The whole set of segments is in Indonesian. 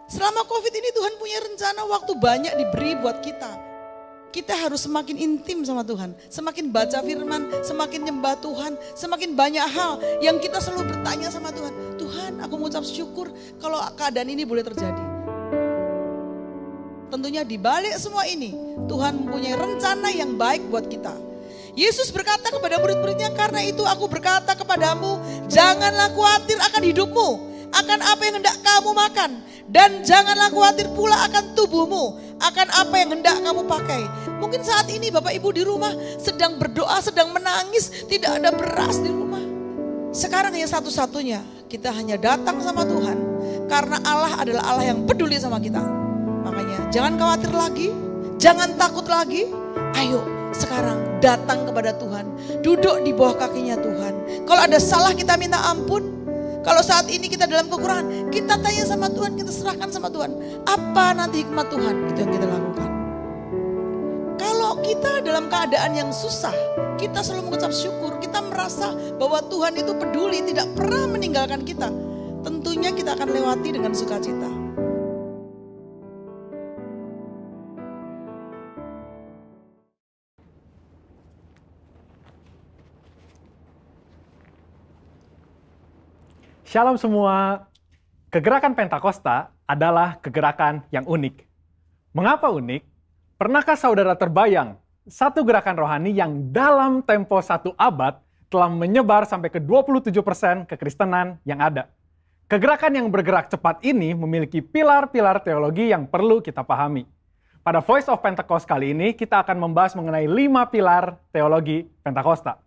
Selama COVID ini Tuhan punya rencana, waktu banyak diberi buat kita. Kita harus semakin intim sama Tuhan, semakin baca firman, semakin nyembah Tuhan, semakin banyak hal yang kita selalu bertanya sama Tuhan. Tuhan, aku mengucap syukur kalau keadaan ini boleh terjadi. Tentunya di balik semua ini, Tuhan mempunyai rencana yang baik buat kita. Yesus berkata kepada murid-muridnya, karena itu aku berkata kepadamu, janganlah khawatir akan hidupmu, akan apa yang hendak kamu makan. Dan janganlah khawatir pula akan tubuhmu, akan apa yang hendak kamu pakai. Mungkin saat ini Bapak Ibu di rumah sedang berdoa, sedang menangis, tidak ada beras di rumah. Sekarang yang satu-satunya, kita hanya datang sama Tuhan. Karena Allah adalah Allah yang peduli sama kita. Makanya jangan khawatir lagi, jangan takut lagi. Ayo sekarang datang kepada Tuhan, duduk di bawah kakinya Tuhan. Kalau ada salah kita minta ampun. Kalau saat ini kita dalam kekurangan, kita tanya sama Tuhan, kita serahkan sama Tuhan. Apa nanti hikmat Tuhan? Itu yang kita lakukan. Kalau kita dalam keadaan yang susah, kita selalu mengucap syukur. Kita merasa bahwa Tuhan itu peduli, tidak pernah meninggalkan kita. Tentunya kita akan lewati dengan sukacita. Shalom semua, kegerakan Pentakosta adalah kegerakan yang unik. Mengapa unik? Pernahkah saudara terbayang satu gerakan rohani yang dalam tempo 1 abad telah menyebar sampai ke 27% kekristenan yang ada? Kegerakan yang bergerak cepat ini memiliki pilar-pilar teologi yang perlu kita pahami. Pada Voice of Pentecost kali ini kita akan membahas mengenai 5 pilar teologi Pentakosta.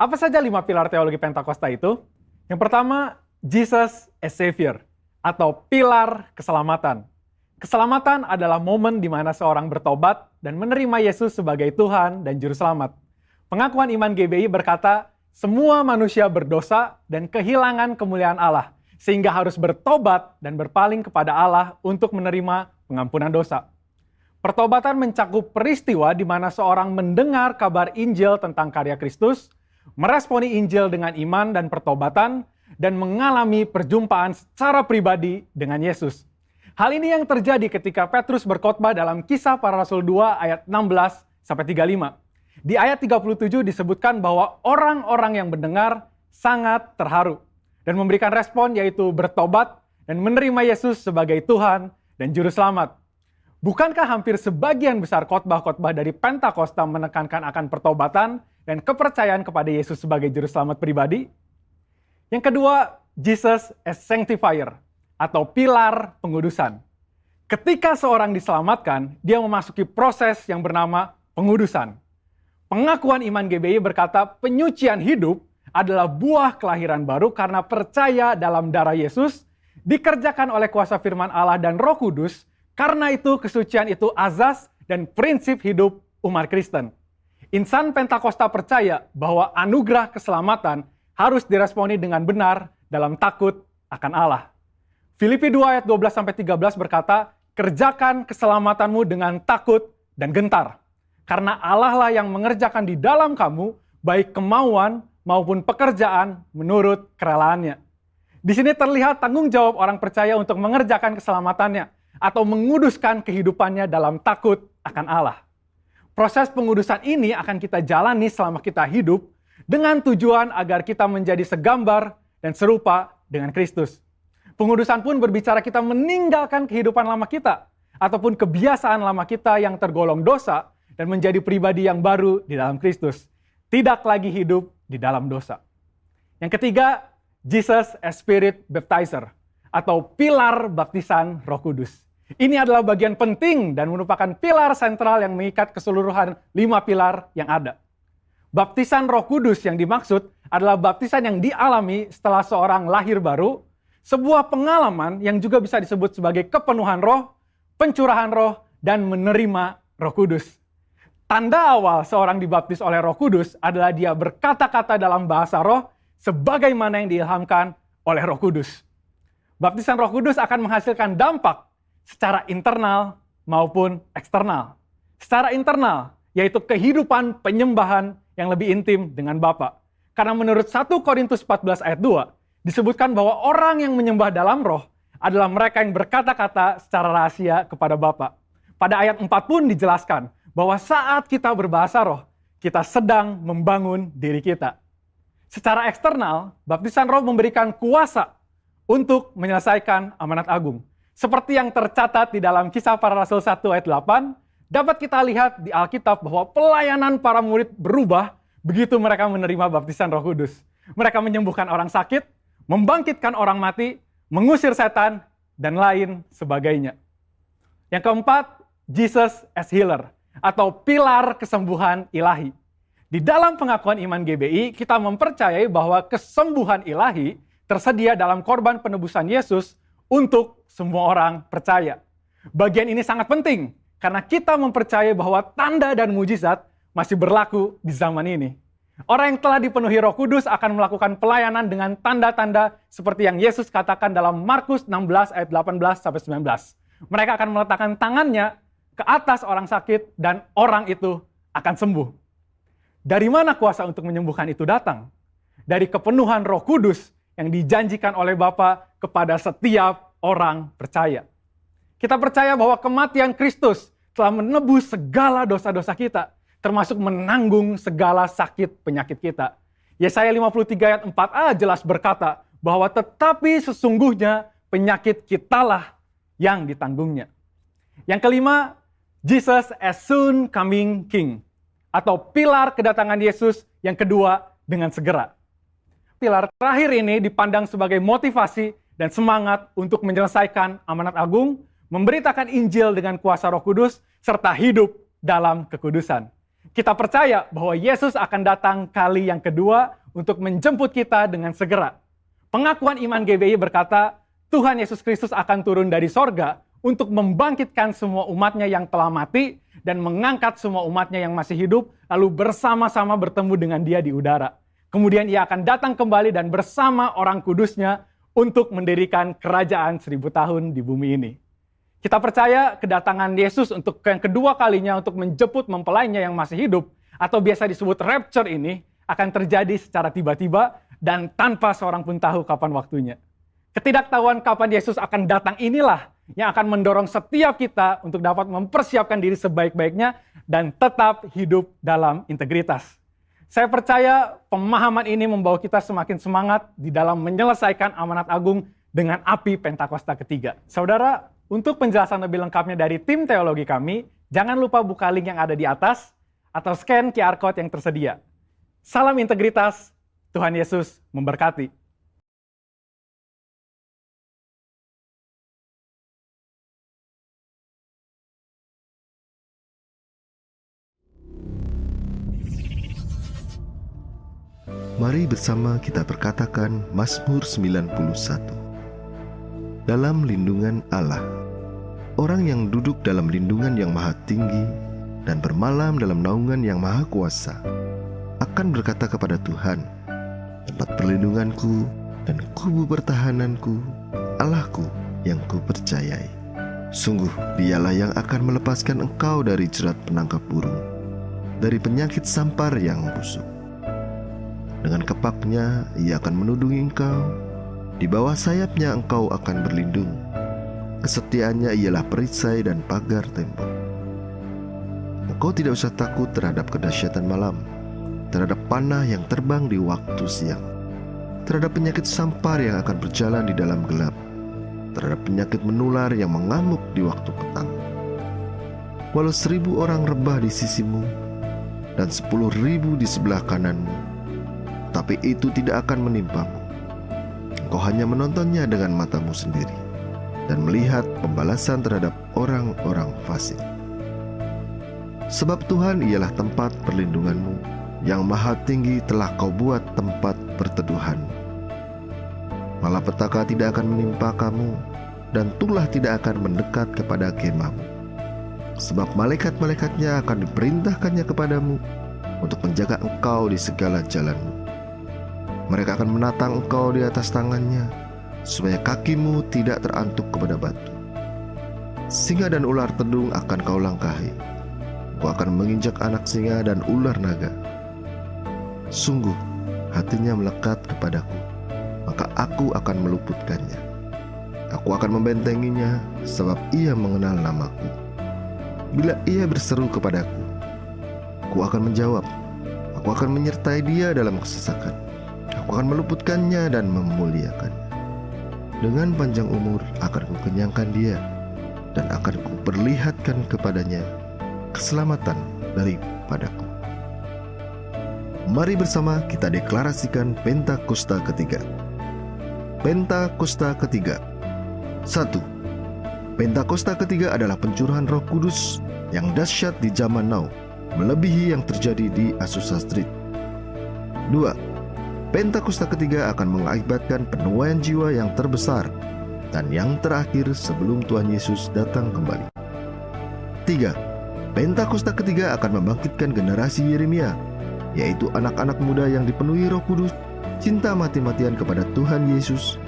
Apa saja 5 pilar teologi Pentakosta itu? Yang pertama, Jesus as Savior, atau pilar keselamatan. Keselamatan adalah momen di mana seorang bertobat dan menerima Yesus sebagai Tuhan dan Juru Selamat. Pengakuan iman GBI berkata, semua manusia berdosa dan kehilangan kemuliaan Allah, sehingga harus bertobat dan berpaling kepada Allah untuk menerima pengampunan dosa. Pertobatan mencakup peristiwa di mana seorang mendengar kabar Injil tentang karya Kristus, meresponi Injil dengan iman dan pertobatan, dan mengalami perjumpaan secara pribadi dengan Yesus. Hal ini yang terjadi ketika Petrus berkhotbah dalam Kisah Para Rasul 2 ayat 16-35. Di ayat 37 disebutkan bahwa orang-orang yang mendengar sangat terharu dan memberikan respon yaitu bertobat dan menerima Yesus sebagai Tuhan dan Juru Selamat. Bukankah hampir sebagian besar khotbah-khotbah dari Pentakosta menekankan akan pertobatan dan kepercayaan kepada Yesus sebagai Juru Selamat pribadi? Yang kedua, Jesus as Sanctifier, atau pilar pengudusan. Ketika seorang diselamatkan, dia memasuki proses yang bernama pengudusan. Pengakuan iman GBI berkata penyucian hidup adalah buah kelahiran baru karena percaya dalam darah Yesus, dikerjakan oleh kuasa firman Allah dan Roh Kudus, karena itu kesucian itu azas dan prinsip hidup umat Kristen. Insan Pentakosta percaya bahwa anugerah keselamatan harus diresponi dengan benar dalam takut akan Allah. Filipi 2 ayat 12-13 berkata, kerjakan keselamatanmu dengan takut dan gentar. Karena Allah lah yang mengerjakan di dalam kamu, baik kemauan maupun pekerjaan menurut kerelaannya. Di sini terlihat tanggung jawab orang percaya untuk mengerjakan keselamatannya atau menguduskan kehidupannya dalam takut akan Allah. Proses pengudusan ini akan kita jalani selama kita hidup dengan tujuan agar kita menjadi segambar dan serupa dengan Kristus. Pengudusan pun berbicara kita meninggalkan kehidupan lama kita ataupun kebiasaan lama kita yang tergolong dosa dan menjadi pribadi yang baru di dalam Kristus. Tidak lagi hidup di dalam dosa. Yang ketiga, Jesus as Spirit Baptizer atau pilar baptisan Roh Kudus. Ini adalah bagian penting dan merupakan pilar sentral yang mengikat keseluruhan 5 pilar yang ada. Baptisan Roh Kudus yang dimaksud adalah baptisan yang dialami setelah seorang lahir baru, sebuah pengalaman yang juga bisa disebut sebagai kepenuhan roh, pencurahan roh, dan menerima Roh Kudus. Tanda awal seorang dibaptis oleh Roh Kudus adalah dia berkata-kata dalam bahasa roh sebagaimana yang diilhamkan oleh Roh Kudus. Baptisan Roh Kudus akan menghasilkan dampak secara internal maupun eksternal. Secara internal, yaitu kehidupan penyembahan yang lebih intim dengan Bapa. Karena menurut 1 Korintus 14 ayat 2, disebutkan bahwa orang yang menyembah dalam roh adalah mereka yang berkata-kata secara rahasia kepada Bapa. Pada ayat 4 pun dijelaskan bahwa saat kita berbahasa roh, kita sedang membangun diri kita. Secara eksternal, baptisan roh memberikan kuasa untuk menyelesaikan amanat agung. Seperti yang tercatat di dalam Kisah Para Rasul 1 ayat 8, dapat kita lihat di Alkitab bahwa pelayanan para murid berubah begitu mereka menerima baptisan Roh Kudus. Mereka menyembuhkan orang sakit, membangkitkan orang mati, mengusir setan, dan lain sebagainya. Yang keempat, Jesus as Healer, atau pilar kesembuhan ilahi. Di dalam pengakuan iman GBI, kita mempercayai bahwa kesembuhan ilahi tersedia dalam korban penebusan Yesus untuk semua orang percaya. Bagian ini sangat penting, karena kita mempercayai bahwa tanda dan mujizat masih berlaku di zaman ini. Orang yang telah dipenuhi Roh Kudus akan melakukan pelayanan dengan tanda-tanda seperti yang Yesus katakan dalam Markus 16 ayat 18-19. Mereka akan meletakkan tangannya ke atas orang sakit dan orang itu akan sembuh. Dari mana kuasa untuk menyembuhkan itu datang? Dari kepenuhan Roh Kudus yang dijanjikan oleh Bapa kepada setiap orang percaya. Kita percaya bahwa kematian Kristus telah menebus segala dosa-dosa kita, termasuk menanggung segala sakit penyakit kita. Yesaya 53 ayat 4a jelas berkata bahwa tetapi sesungguhnya penyakit kitalah yang ditanggungnya. Yang kelima, Jesus as soon coming King, atau pilar kedatangan Yesus yang kedua dengan segera. Pilar terakhir ini dipandang sebagai motivasi dan semangat untuk menyelesaikan amanat agung, memberitakan Injil dengan kuasa Roh Kudus, serta hidup dalam kekudusan. Kita percaya bahwa Yesus akan datang kali yang kedua untuk menjemput kita dengan segera. Pengakuan iman GBI berkata, Tuhan Yesus Kristus akan turun dari sorga untuk membangkitkan semua umatnya yang telah mati dan mengangkat semua umatnya yang masih hidup, lalu bersama-sama bertemu dengan dia di udara. Kemudian ia akan datang kembali dan bersama orang kudusnya untuk mendirikan kerajaan 1000 tahun di bumi ini. Kita percaya kedatangan Yesus untuk yang kedua kalinya untuk menjemput mempelainya yang masih hidup, atau biasa disebut rapture ini, akan terjadi secara tiba-tiba dan tanpa seorang pun tahu kapan waktunya. Ketidaktahuan kapan Yesus akan datang inilah yang akan mendorong setiap kita untuk dapat mempersiapkan diri sebaik-baiknya dan tetap hidup dalam integritas. Saya percaya pemahaman ini membawa kita semakin semangat di dalam menyelesaikan amanat agung dengan api Pentakosta ketiga. Saudara, untuk penjelasan lebih lengkapnya dari tim teologi kami, jangan lupa buka link yang ada di atas atau scan QR Code yang tersedia. Salam integritas, Tuhan Yesus memberkati. Mari bersama kita perkatakan Mazmur 91. Dalam lindungan Allah, orang yang duduk dalam lindungan yang maha tinggi dan bermalam dalam naungan yang maha kuasa, akan berkata kepada Tuhan, tempat perlindunganku dan kubu pertahananku, Allahku yang kupercayai. Sungguh dialah yang akan melepaskan engkau dari jerat penangkap burung, dari penyakit sampar yang busuk. Dengan kepaknya ia akan menudungi engkau, di bawah sayapnya engkau akan berlindung. Kesetiaannya ialah perisai dan pagar tembok. Engkau tidak usah takut terhadap kedahsyatan malam, terhadap panah yang terbang di waktu siang, terhadap penyakit sampar yang akan berjalan di dalam gelap, terhadap penyakit menular yang mengamuk di waktu petang. Walau 1.000 orang rebah di sisimu dan 10.000 di sebelah kananmu, tapi itu tidak akan menimpamu. Engkau hanya menontonnya dengan matamu sendiri dan melihat pembalasan terhadap orang-orang fasik. Sebab Tuhan ialah tempat perlindunganmu, yang maha tinggi telah kau buat tempat perteduhanmu. Malapetaka tidak akan menimpa kamu, dan tulah tidak akan mendekat kepada kemahmu. Sebab malaikat-malaikatnya akan diperintahkannya kepadamu untuk menjaga engkau di segala jalanmu. Mereka akan menatang engkau di atas tangannya, supaya kakimu tidak terantuk kepada batu. Singa dan ular tedung akan kau langkahi. Kau akan menginjak anak singa dan ular naga. Sungguh hatinya melekat kepadaku, maka aku akan meluputkannya. Aku akan membentenginya, sebab ia mengenal namaku. Bila ia berseru kepadaku, aku akan menjawab. Aku akan menyertai dia dalam kesesakan. Aku akan meluputkannya dan memuliakannya. Dengan panjang umur akan kukenyangkan dia, dan akan kuperlihatkan kepadanya keselamatan daripadaku. Mari bersama kita deklarasikan Pentakosta ketiga. Pentakosta ketiga. 1. Pentakosta ketiga adalah pencurahan Roh Kudus yang dahsyat di zaman now, melebihi yang terjadi di Azusa Street. 2. Pentakosta ketiga akan mengakibatkan penuaian jiwa yang terbesar dan yang terakhir sebelum Tuhan Yesus datang kembali. 3. Pentakosta ketiga akan membangkitkan generasi Yeremia, yaitu anak-anak muda yang dipenuhi Roh Kudus, cinta mati-matian kepada Tuhan Yesus,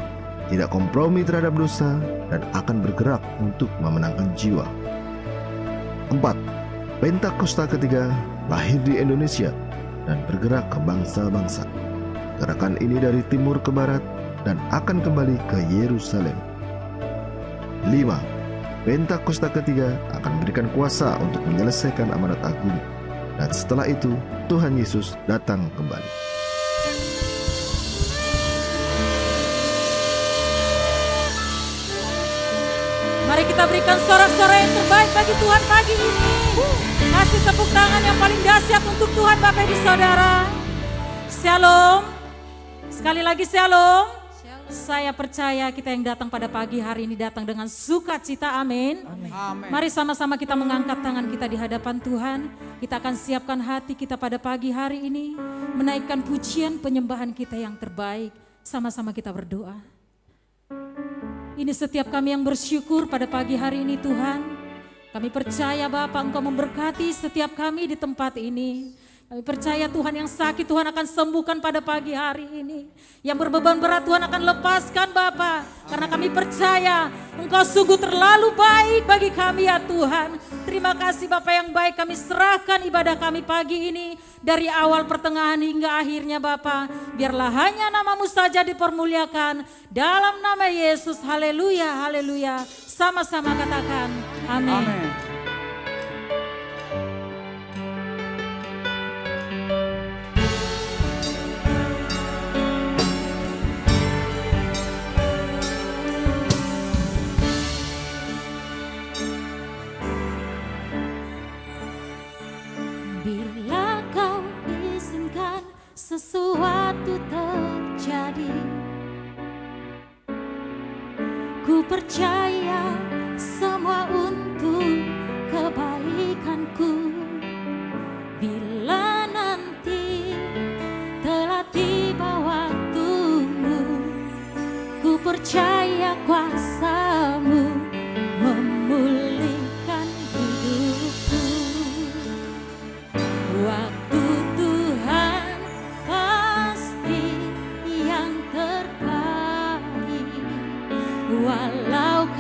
tidak kompromi terhadap dosa, dan akan bergerak untuk memenangkan jiwa. 4. Pentakosta ketiga lahir di Indonesia dan bergerak ke bangsa-bangsa. Gerakan ini dari timur ke barat dan akan kembali ke Yerusalem. 5. Pentakosta ketiga akan memberikan kuasa untuk menyelesaikan amanat agung, dan setelah itu Tuhan Yesus datang kembali. Mari kita berikan sorak-sorai yang terbaik bagi Tuhan pagi ini. Kasih tepuk tangan yang paling dahsyat untuk Tuhan Bapak Ibu Saudara. Shalom. Sekali lagi shalom. Saya percaya kita yang datang pada pagi hari ini datang dengan sukacita, amin. Mari sama-sama kita mengangkat tangan kita di hadapan Tuhan. Kita akan siapkan hati kita pada pagi hari ini, menaikkan pujian penyembahan kita yang terbaik. Sama-sama kita berdoa. Ini setiap kami yang bersyukur pada pagi hari ini Tuhan. Kami percaya Bapa Engkau memberkati setiap kami di tempat ini. Kami percaya Tuhan yang sakit Tuhan akan sembuhkan pada pagi hari ini. Yang berbeban berat Tuhan akan lepaskan Bapa. Karena kami percaya Engkau sungguh terlalu baik bagi kami ya Tuhan. Terima kasih Bapa yang baik, kami serahkan ibadah kami pagi ini. Dari awal pertengahan hingga akhirnya Bapa. Biarlah hanya nama-Mu saja dipermuliakan. Dalam nama Yesus, haleluya, haleluya. Sama-sama katakan amin. Amin. Bila Kau izinkan sesuatu terjadi, ku percaya semua untuk kebaikanku. Bila nanti telah tiba waktumu, ku percaya kuasa-Mu memulihkan hidupku. Waktu Tuhan pasti yang terbaik, walau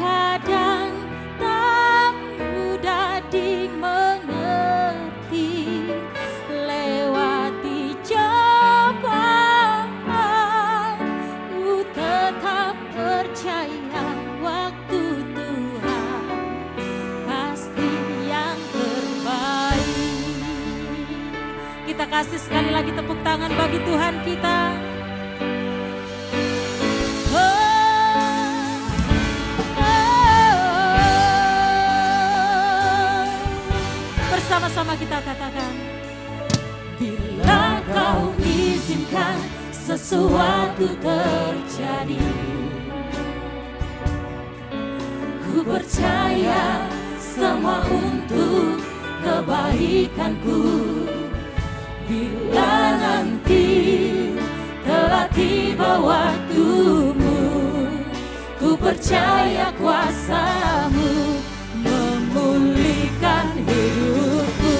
kasih sekali lagi tepuk tangan bagi Tuhan kita. Bersama-sama kita katakan, bila kau izinkan sesuatu terjadi, ku percaya semua untuk kebaikanku. Bila nanti telah tiba waktumu, ku percaya kuasa-Mu memulihkan hidupku.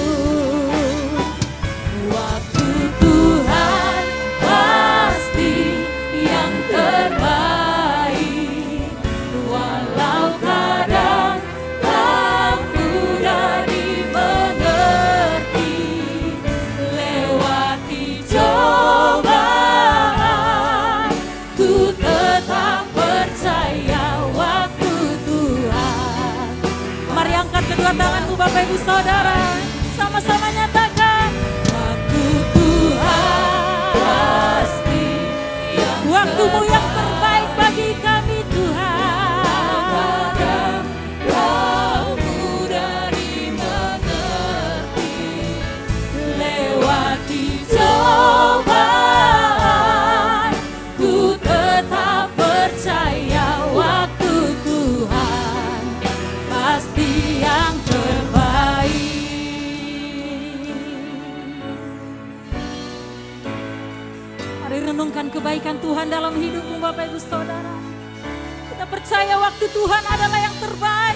Waktu Tuhan pasti yang terbaik, walau kadang tak mudah dimengerti. Lewati cobaan, ku tetap percaya waktu Tuhan. Mari angkat kedua tanganmu Bapak Ibu Saudara, sama-sama nyatakan, waktu Tuhan pasti waktumu yang terbaik bagi kami Tuhan. Tak mudah dimengerti. Lewati cobaan, ku tetap percaya waktu Tuhan pasti yang terbaik. Mari renungkan kebaikan Tuhan dalam hidupmu Bapak Ibu Saudara. Kita percaya waktu Tuhan adalah yang terbaik.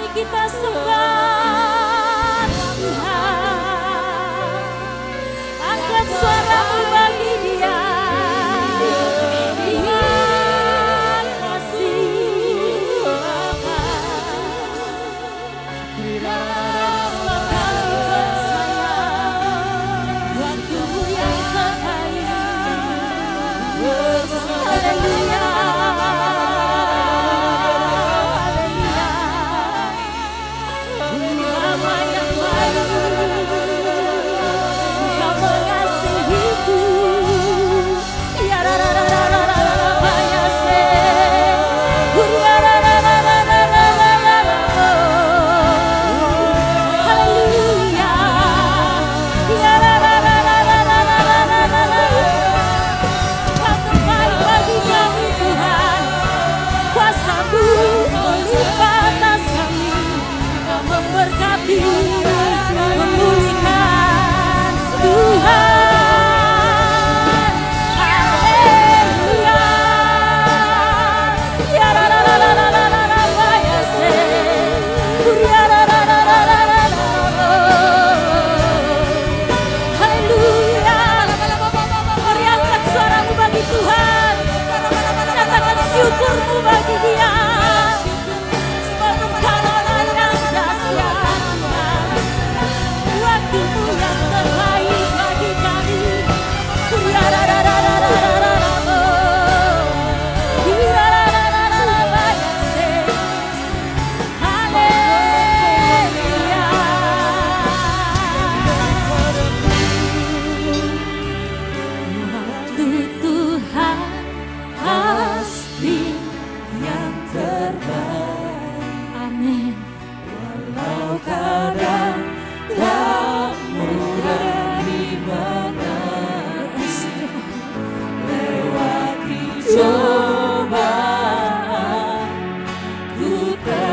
Kita sembah Tuhan, angkat suaramu bagi Dia. Tuhan kasih Bapa, waktu yang terbaik. Haleluya.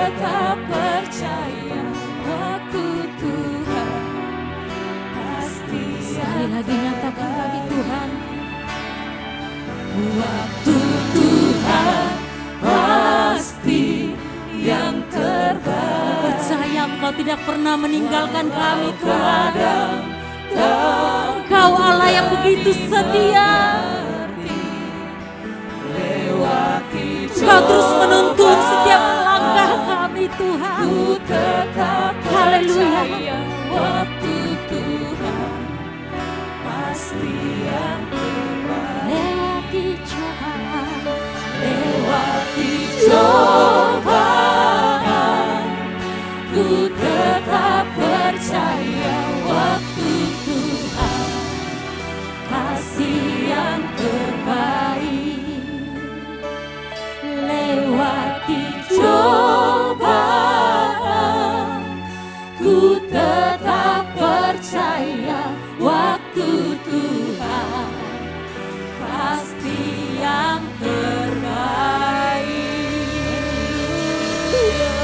tetap percaya waktu Tuhan pasti. Sekali lagi nyatakan bagi Tuhan, waktu Tuhan pasti yang terbaik. Percaya Engkau tidak pernah meninggalkan kami Tuhan. Engkau Allah yang begitu setia. Engkau terus menuntun setiap langkah kami Tuhan. Haleluya. Waktu Tuhan pasti yang terbaik. Lewati cobaan, lewati cobaan, ku tetap percaya waktu Tuhan pasti yang terbaik. Lewati cobaan, ku tetap percaya waktu Tuhan pasti yang terbaik.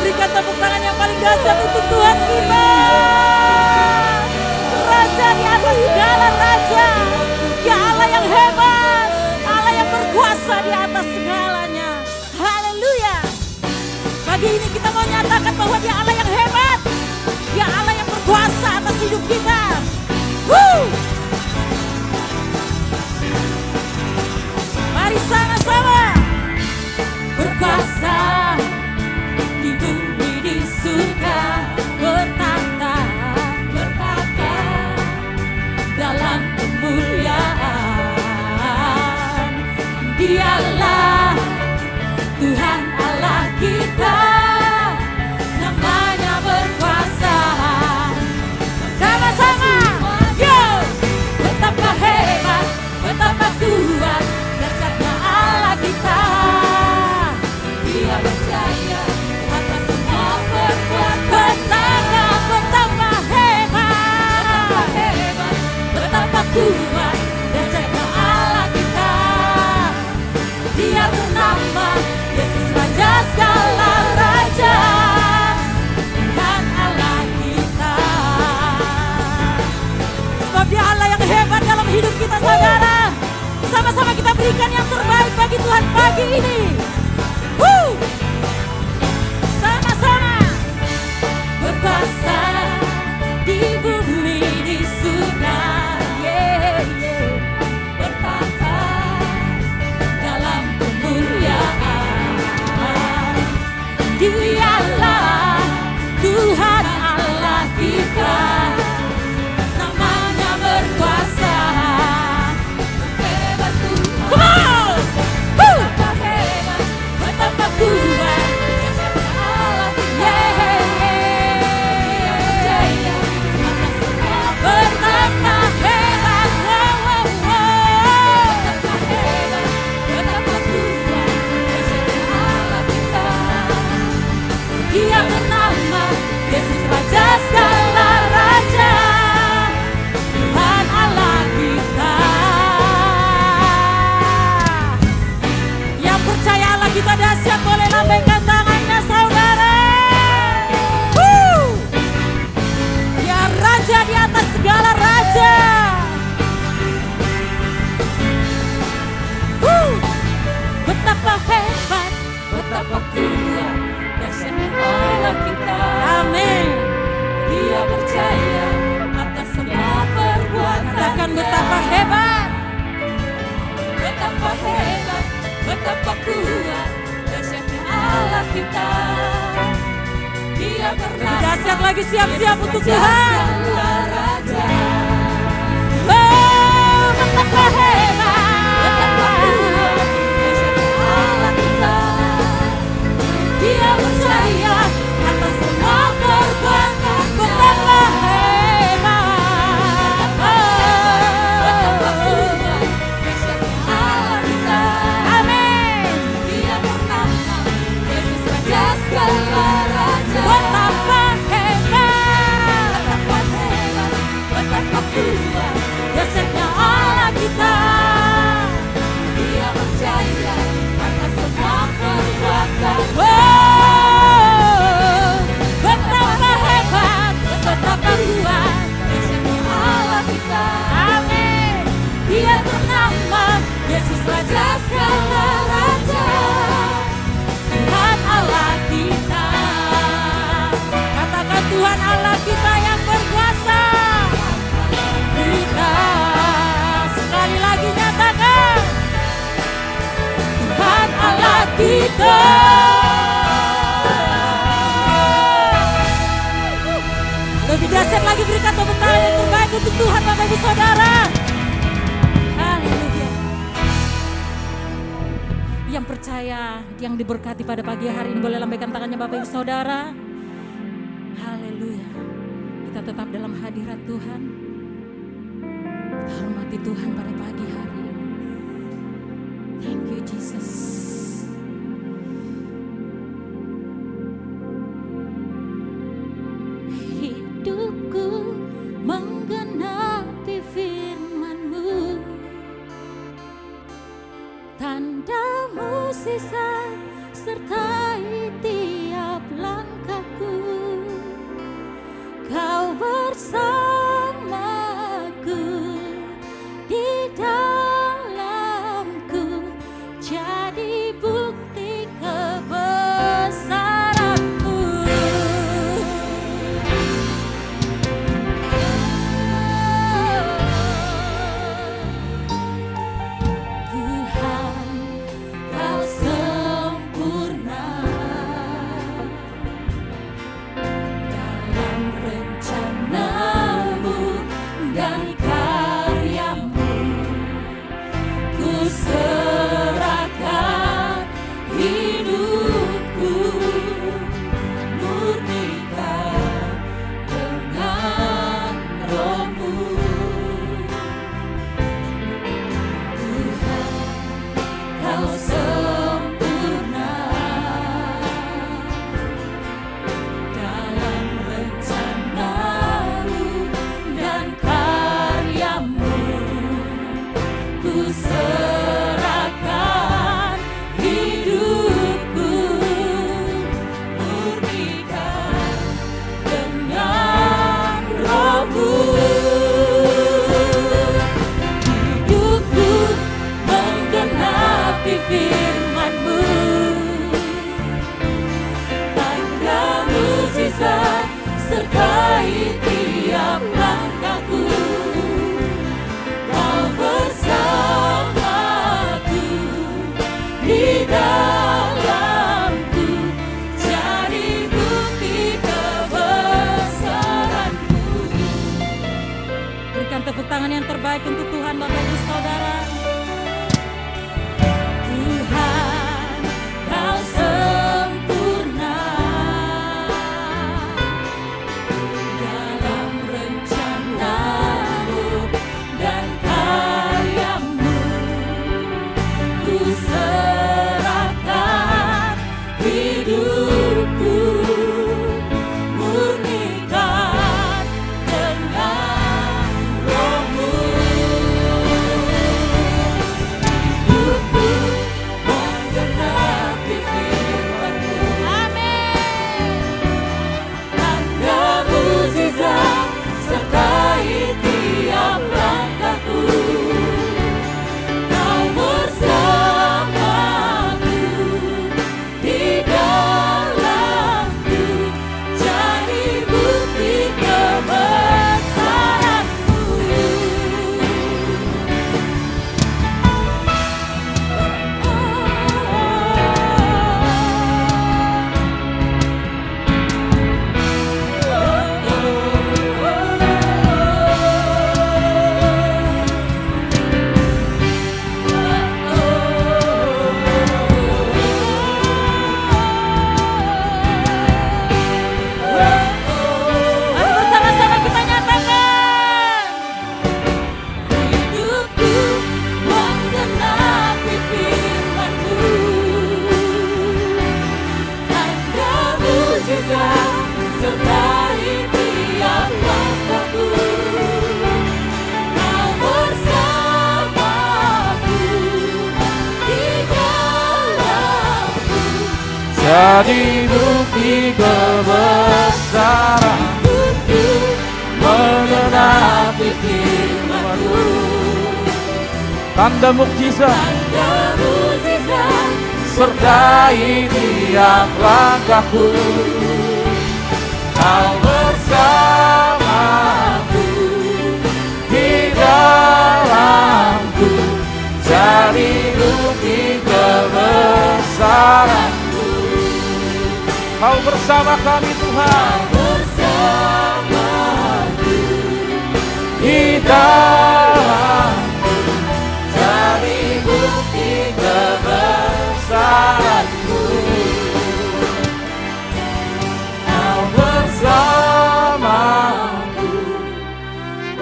Berikan tepuk tangan yang paling dahsyat untuk Tuhan kita, Raja di atas segala raja, ya Allah yang hebat, Allah yang berkuasa di atas segalanya. Haleluya. Pagi ini kita mau nyatakan bahwa Dia Allah yang hebat, Dia Allah yang berkuasa atas hidup kita. Mari sama-sama berkuasa di bumi di surga, bertata dalam kemuliaan. Dialah Tuhan Allah kita, namanya berkuasa. Sama-sama, yo! Betapa hebat, betapa kuat, dasarnya Allah kita. Dia percaya atas semua perbuatan. Betapa hebat, betapa kuat, dasarnya Allah kita. Dia bernama Yesus, Raja segala raja, Tuhan Allah kita. Sebab Dia Allah yang hebat dalam hidup kita, saudara. Sama-sama kita berikan yang terbaik bagi Tuhan pagi ini. Sama-sama berkuasa di bumi di surga, bertata dalam kemuliaan. Dialah Tuhan Allah kita, namanya berkuasa. Hebat Tuhan, betapa hebat, betapa kuat, Allah kita. Percaya atas semua. Betapa hebat, betapa hebat, betapa kuat, Allah kita. Dia bernama Yesus, Raja segala raja, Tuhan Allah kita. Yang percaya Allah kita dahsyat boleh lambaikan tangannya, saudara. Ya Raja di atas segala raja. Betapa hebat, betapa kuat, dahsyatnya Allah kita. Amin. Dia percaya atas semua perbuatan. Katakan betapa hebat, betapa hebat, betapa kuat, dahsyatnya Allah kita. Dia bernama dahsyat lagi, siap-siap untuk Tuhan. Raja. Oh, betapa hebat, betapa kuat, dahsyatnya Allah kita. Dia percaya atas semua perbuatan. Betapa hebat, betapa kuat, dahsyatnya Allah kita. Amin. Dia bernama Yesus, Raja segala raja. Betapa hebat, betapa kuat, dahsyatnya Allah kita. Dia percaya atas semua perbuatan. Tuhan Allah kita yang berkuasa. Kita sekali lagi nyatakan, Tuhan Allah kita. Lebih dahsyat lagi, berikan tepuk tangan yang terbaik untuk Tuhan Bapak Ibu Saudara. Haleluya. Yang percaya, yang diberkati pada pagi hari ini boleh lambaikan tangannya Bapak Ibu Saudara. Haleluya. Kita tetap dalam hadirat Tuhan. Kita hormati Tuhan pada pagi hari ini. Thank you Jesus. Hidupku menggenapi firman-Mu, tanda mukjizat sertai tiap langkahku. Kau bersamaku, di dalamku, jadi bukti kebesaran-Mu. Tuhan, Kau sempurna dalam rencana-Mu dan karya-Mu. Ku serahkan hidupku, murnikan dengan Roh-Mu. Tuhan, Kau sempurna dalam rencana-Mu dan karya-Mu. Ku serahkan hidupku, murnikan dengan Roh-Mu. Hidupku menggenapi firman-Mu, tanda mukjizat sertai tiap langkahku. Kau bersamaku, di dalamku, jadi bukti kebesaran-Mu. Berikan tepuk tangan yang terbaik untuk Tuhan Bapak Ibu Saudara. Tuhan, Kau sempurna dalam rencana-Mu dan karya-Mu. Ku serahkan hidupku, murnikan dengan Roh-Mu. Hidupku menggenapi firman-Mu. Amin. Tanda mukjizat sertai tiap langkahku. Kau bersamaku, di dalamku, jadi bukti kebesaran-Mu. Mari bersama-sama kita nyatakan. Hidupku menggenapi firman-Mu, tanda mukjizat sertai tiap langkahku. Kau bersamaku, di dalamku, Jadi bukti kebesaran hidupku menggenapi firman-Mu, tanda mukjizat tanda mukjizat sertai tiap langkahku. Kau bersamaku, Kau bersama kami Tuhan. Di dalam jadi bukti kebesaran-Mu. Kau bersamaku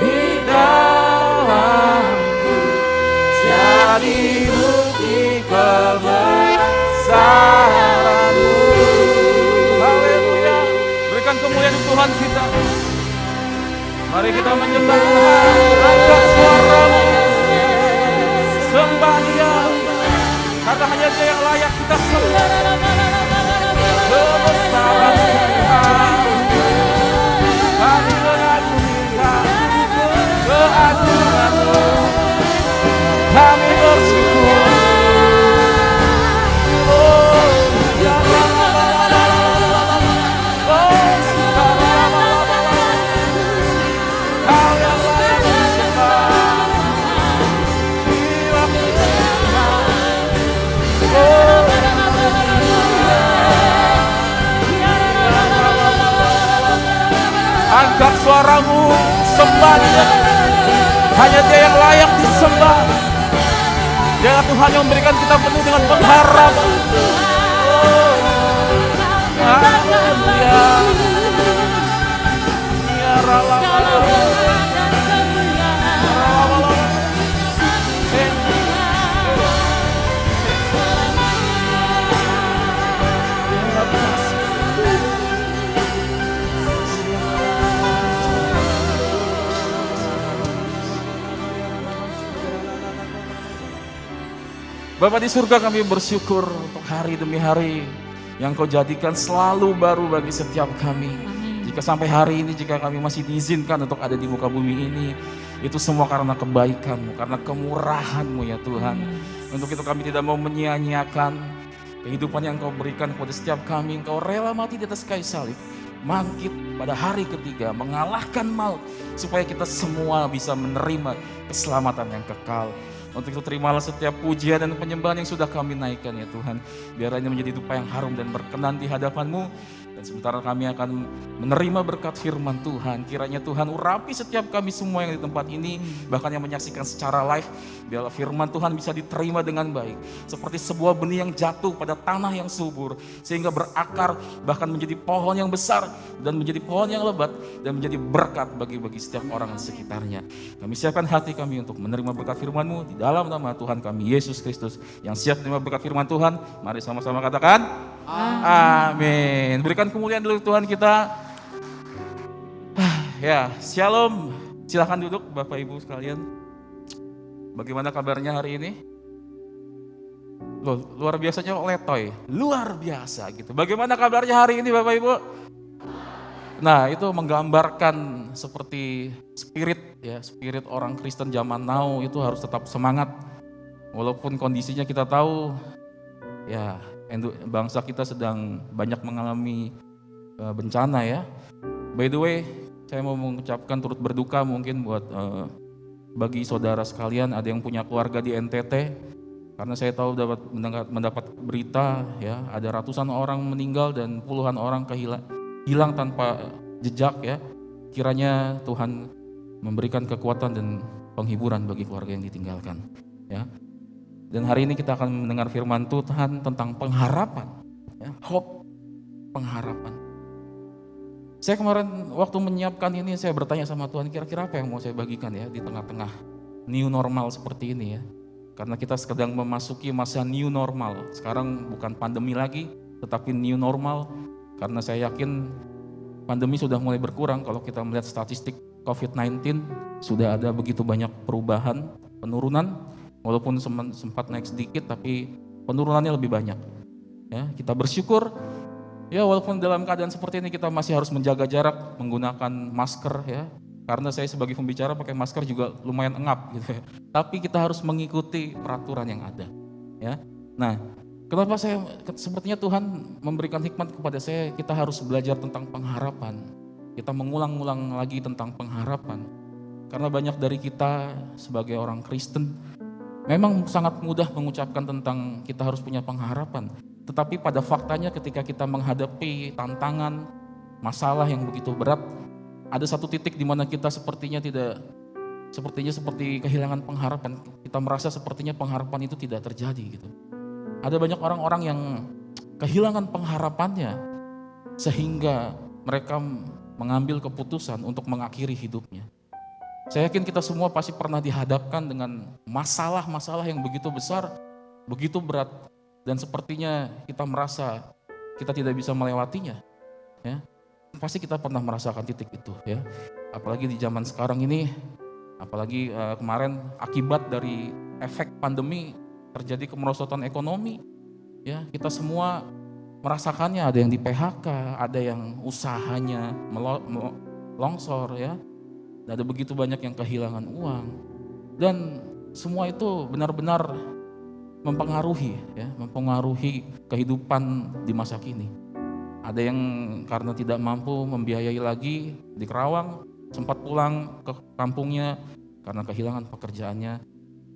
di dalamku, jadi bukti kebesaran-Mu. Haleluya. Berikan kemuliaan Tuhan kita. Mari kita menyembah Tuhan, angkat suaramu, sembah Dia, karena hanya Dia yang layak kita sembah. Kebesaran Tuhan, kami mengagungkan keagungan-Mu, kami bersyukur. Angkat suaramu, sembah Dia. Hanya Dia yang layak disembah. Dia Tuhan yang memberikan kita penuh dengan pengharapan. Haleluya. Ya Bapa di surga, kami bersyukur untuk hari demi hari yang Kau jadikan selalu baru bagi setiap kami. Jika sampai hari ini, jika kami masih diizinkan untuk ada di muka bumi ini, itu semua karena kebaikan-Mu, karena kemurahan-Mu ya Tuhan. Untuk itu kami tidak mau menyia-nyiakan kehidupan yang Kau berikan kepada setiap kami. Engkau rela mati di atas kayu salib, bangkit pada hari ketiga, mengalahkan maut, supaya kita semua bisa menerima keselamatan yang kekal. Untuk itu terimalah setiap pujian dan penyembahan yang sudah kami naikkan ya Tuhan. Biar hanya menjadi dupa yang harum dan berkenan di hadapan-Mu. Dan sementara kami akan menerima berkat firman Tuhan. Kiranya Tuhan urapi setiap kami semua yang di tempat ini. Bahkan yang menyaksikan secara live. Biarlah firman Tuhan bisa diterima dengan baik. Seperti sebuah benih yang jatuh pada tanah yang subur. Sehingga berakar bahkan menjadi pohon yang besar. Dan menjadi pohon yang lebat. Dan menjadi berkat bagi setiap orang di sekitarnya. Kami siapkan hati kami untuk menerima berkat firman-Mu. Di dalam nama Tuhan kami Yesus Kristus. Yang siap menerima berkat firman Tuhan. Mari sama-sama katakan. Amin. Berikan kemuliaan dulu Tuhan kita. Ya, shalom. Silahkan duduk Bapak Ibu sekalian. Bagaimana kabarnya hari ini? Loh, luar biasanya letoy. Luar biasa gitu. Bagaimana kabarnya hari ini Bapak Ibu? Nah, itu menggambarkan seperti spirit ya, spirit orang Kristen zaman now itu harus tetap semangat. Walaupun kondisinya kita tahu ya, bangsa kita sedang banyak mengalami bencana ya. By the way, saya mau mengucapkan turut berduka mungkin buat bagi saudara sekalian, ada yang punya keluarga di NTT. Karena saya tahu mendapat berita ya, ada ratusan orang meninggal dan puluhan orang hilang tanpa jejak ya. Kiranya Tuhan memberikan kekuatan dan penghiburan bagi keluarga yang ditinggalkan ya. Dan hari ini kita akan mendengar firman Tuhan tentang pengharapan ya, hope, pengharapan. Saya kemarin waktu menyiapkan ini saya bertanya sama Tuhan, kira-kira apa yang mau saya bagikan ya di tengah-tengah new normal seperti ini ya. Karena kita sedang memasuki masa new normal. Sekarang bukan pandemi lagi, tetapi new normal. Karena saya yakin pandemi sudah mulai berkurang. Kalau kita melihat statistik COVID-19, sudah ada begitu banyak perubahan, penurunan. Walaupun sempat naik sedikit, tapi penurunannya lebih banyak. Ya, kita bersyukur. Ya, walaupun dalam keadaan seperti ini kita masih harus menjaga jarak, menggunakan masker ya. Karena saya sebagai pembicara pakai masker juga lumayan engap gitu ya. Tapi kita harus mengikuti peraturan yang ada. Ya. Nah, kenapa sepertinya Tuhan memberikan hikmat kepada saya, kita harus belajar tentang pengharapan. Kita mengulang-ulang lagi tentang pengharapan. Karena banyak dari kita sebagai orang Kristen memang sangat mudah mengucapkan tentang kita harus punya pengharapan. Tetapi pada faktanya ketika kita menghadapi tantangan, masalah yang begitu berat, ada satu titik di mana kita sepertinya seperti kehilangan pengharapan. Kita merasa sepertinya pengharapan itu tidak terjadi gitu. Ada banyak orang-orang yang kehilangan pengharapannya sehingga mereka mengambil keputusan untuk mengakhiri hidupnya. Saya yakin kita semua pasti pernah dihadapkan dengan masalah-masalah yang begitu besar, begitu berat, dan sepertinya kita merasa kita tidak bisa melewatinya. Ya, pasti kita pernah merasakan titik itu. Ya, apalagi di zaman sekarang ini, apalagi kemarin akibat dari efek pandemi terjadi kemerosotan ekonomi. Ya, kita semua merasakannya, ada yang di PHK, ada yang usahanya longsor, ya. Ada begitu banyak yang kehilangan uang. Dan semua itu benar-benar mempengaruhi kehidupan di masa kini. Ada yang karena tidak mampu membiayai lagi di Kerawang, sempat pulang ke kampungnya karena kehilangan pekerjaannya,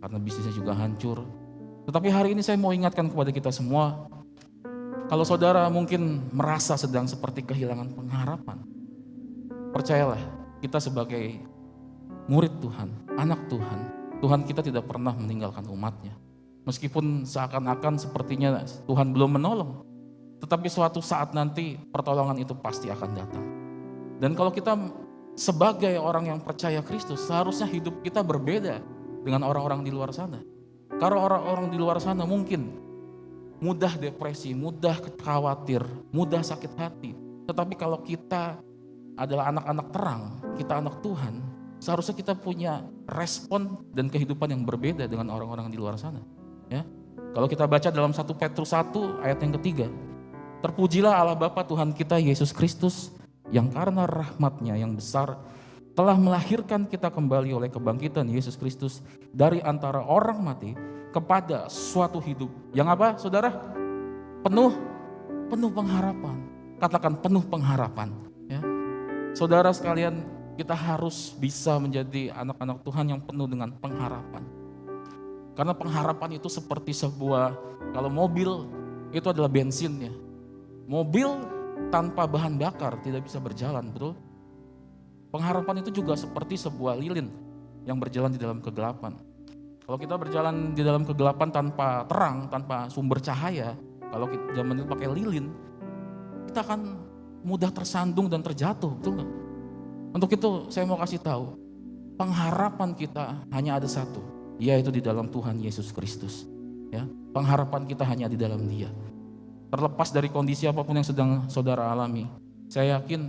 karena bisnisnya juga hancur. Tetapi hari ini saya mau ingatkan kepada kita semua, kalau saudara mungkin merasa sedang seperti kehilangan pengharapan, percayalah, kita sebagai murid Tuhan, anak Tuhan, Tuhan kita tidak pernah meninggalkan umatnya. Meskipun seakan-akan sepertinya Tuhan belum menolong, tetapi suatu saat nanti pertolongan itu pasti akan datang. Dan kalau kita sebagai orang yang percaya Kristus, seharusnya hidup kita berbeda dengan orang-orang di luar sana. Karena orang-orang di luar sana mungkin mudah depresi, mudah khawatir, mudah sakit hati. Tetapi kalau kita adalah anak-anak terang, kita anak Tuhan, seharusnya kita punya respon dan kehidupan yang berbeda dengan orang-orang di luar sana. Ya, kalau kita baca dalam 1 Petrus 1 ayat yang ketiga, terpujilah Allah Bapa Tuhan kita Yesus Kristus yang karena rahmat-Nya yang besar telah melahirkan kita kembali oleh kebangkitan Yesus Kristus dari antara orang mati kepada suatu hidup yang apa, saudara? Penuh pengharapan. Katakan penuh pengharapan. Ya. Saudara sekalian, kita harus bisa menjadi anak-anak Tuhan yang penuh dengan pengharapan. Karena pengharapan itu seperti sebuah, kalau mobil itu adalah bensinnya. Mobil tanpa bahan bakar tidak bisa berjalan, betul? Pengharapan itu juga seperti sebuah lilin yang berjalan di dalam kegelapan. Kalau kita berjalan di dalam kegelapan tanpa terang, tanpa sumber cahaya, kalau kita zaman itu pakai lilin, kita akan mudah tersandung dan terjatuh, betul nggak? Untuk itu saya mau kasih tahu, pengharapan kita hanya ada satu, yaitu di dalam Tuhan Yesus Kristus. Ya, pengharapan kita hanya di dalam Dia. Terlepas dari kondisi apapun yang sedang saudara alami, saya yakin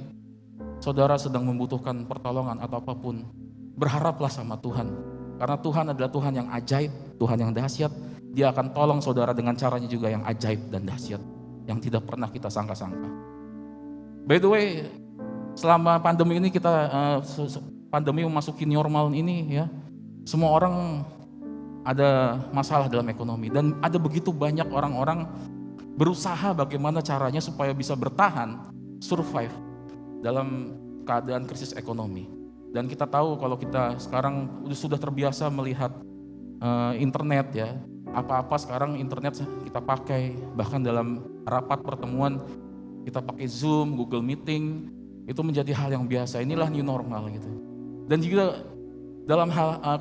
saudara sedang membutuhkan pertolongan atau apapun, berharaplah sama Tuhan. Karena Tuhan adalah Tuhan yang ajaib, Tuhan yang dahsyat. Dia akan tolong saudara dengan caranya juga yang ajaib dan dahsyat, yang tidak pernah kita sangka-sangka. By the way, selama pandemi ini pandemi memasuki normal ini, ya, semua orang ada masalah dalam ekonomi dan ada begitu banyak orang-orang berusaha bagaimana caranya supaya bisa bertahan, survive dalam keadaan krisis ekonomi. Dan kita tahu kalau kita sekarang sudah terbiasa melihat internet, ya, apa-apa sekarang internet kita pakai, bahkan dalam rapat pertemuan kita pakai Zoom, Google Meeting, itu menjadi hal yang biasa. Inilah new normal gitu. Dan juga dalam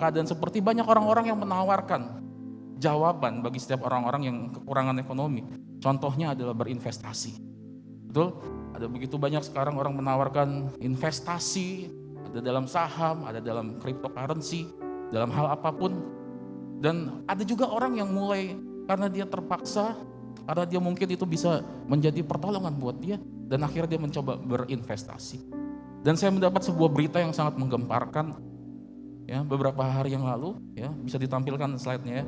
keadaan seperti banyak orang-orang yang menawarkan jawaban bagi setiap orang-orang yang kekurangan ekonomi. Contohnya adalah berinvestasi. Betul? Ada begitu banyak sekarang orang menawarkan investasi, ada dalam saham, ada dalam cryptocurrency, dalam hal apapun. Dan ada juga orang yang mulai karena dia terpaksa, karena dia mungkin itu bisa menjadi pertolongan buat dia, dan akhirnya dia mencoba berinvestasi. Dan saya mendapat sebuah berita yang sangat menggemparkan, ya, beberapa hari yang lalu, ya, bisa ditampilkan slide-nya, ya.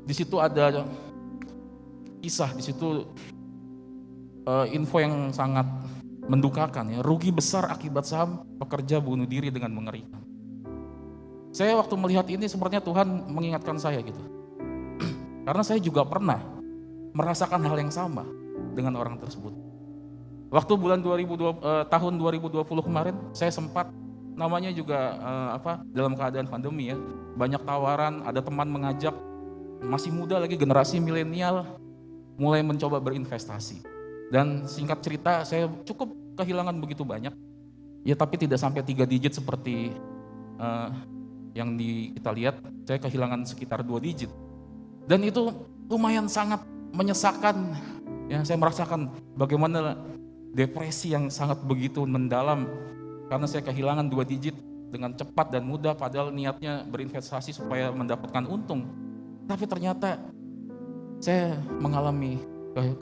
Di situ ada kisah, di situ info yang sangat mendukakan, ya, rugi besar akibat saham, pekerja bunuh diri dengan mengerikan. Saya waktu melihat ini sepertinya Tuhan mengingatkan saya gitu. Karena saya juga pernah merasakan hal yang sama dengan orang tersebut. Waktu bulan tahun 2020 kemarin, saya sempat, namanya juga dalam keadaan pandemi, ya, banyak tawaran, ada teman mengajak, masih muda lagi, generasi milenial, mulai mencoba berinvestasi. Dan singkat cerita saya cukup kehilangan begitu banyak. Ya tapi tidak sampai 3 digit seperti yang kita lihat, saya kehilangan sekitar 2 digit. Dan itu lumayan sangat menyesakan. Ya, saya merasakan bagaimana depresi yang sangat begitu mendalam karena saya kehilangan 2 digit dengan cepat dan mudah, padahal niatnya berinvestasi supaya mendapatkan untung. Tapi ternyata saya mengalami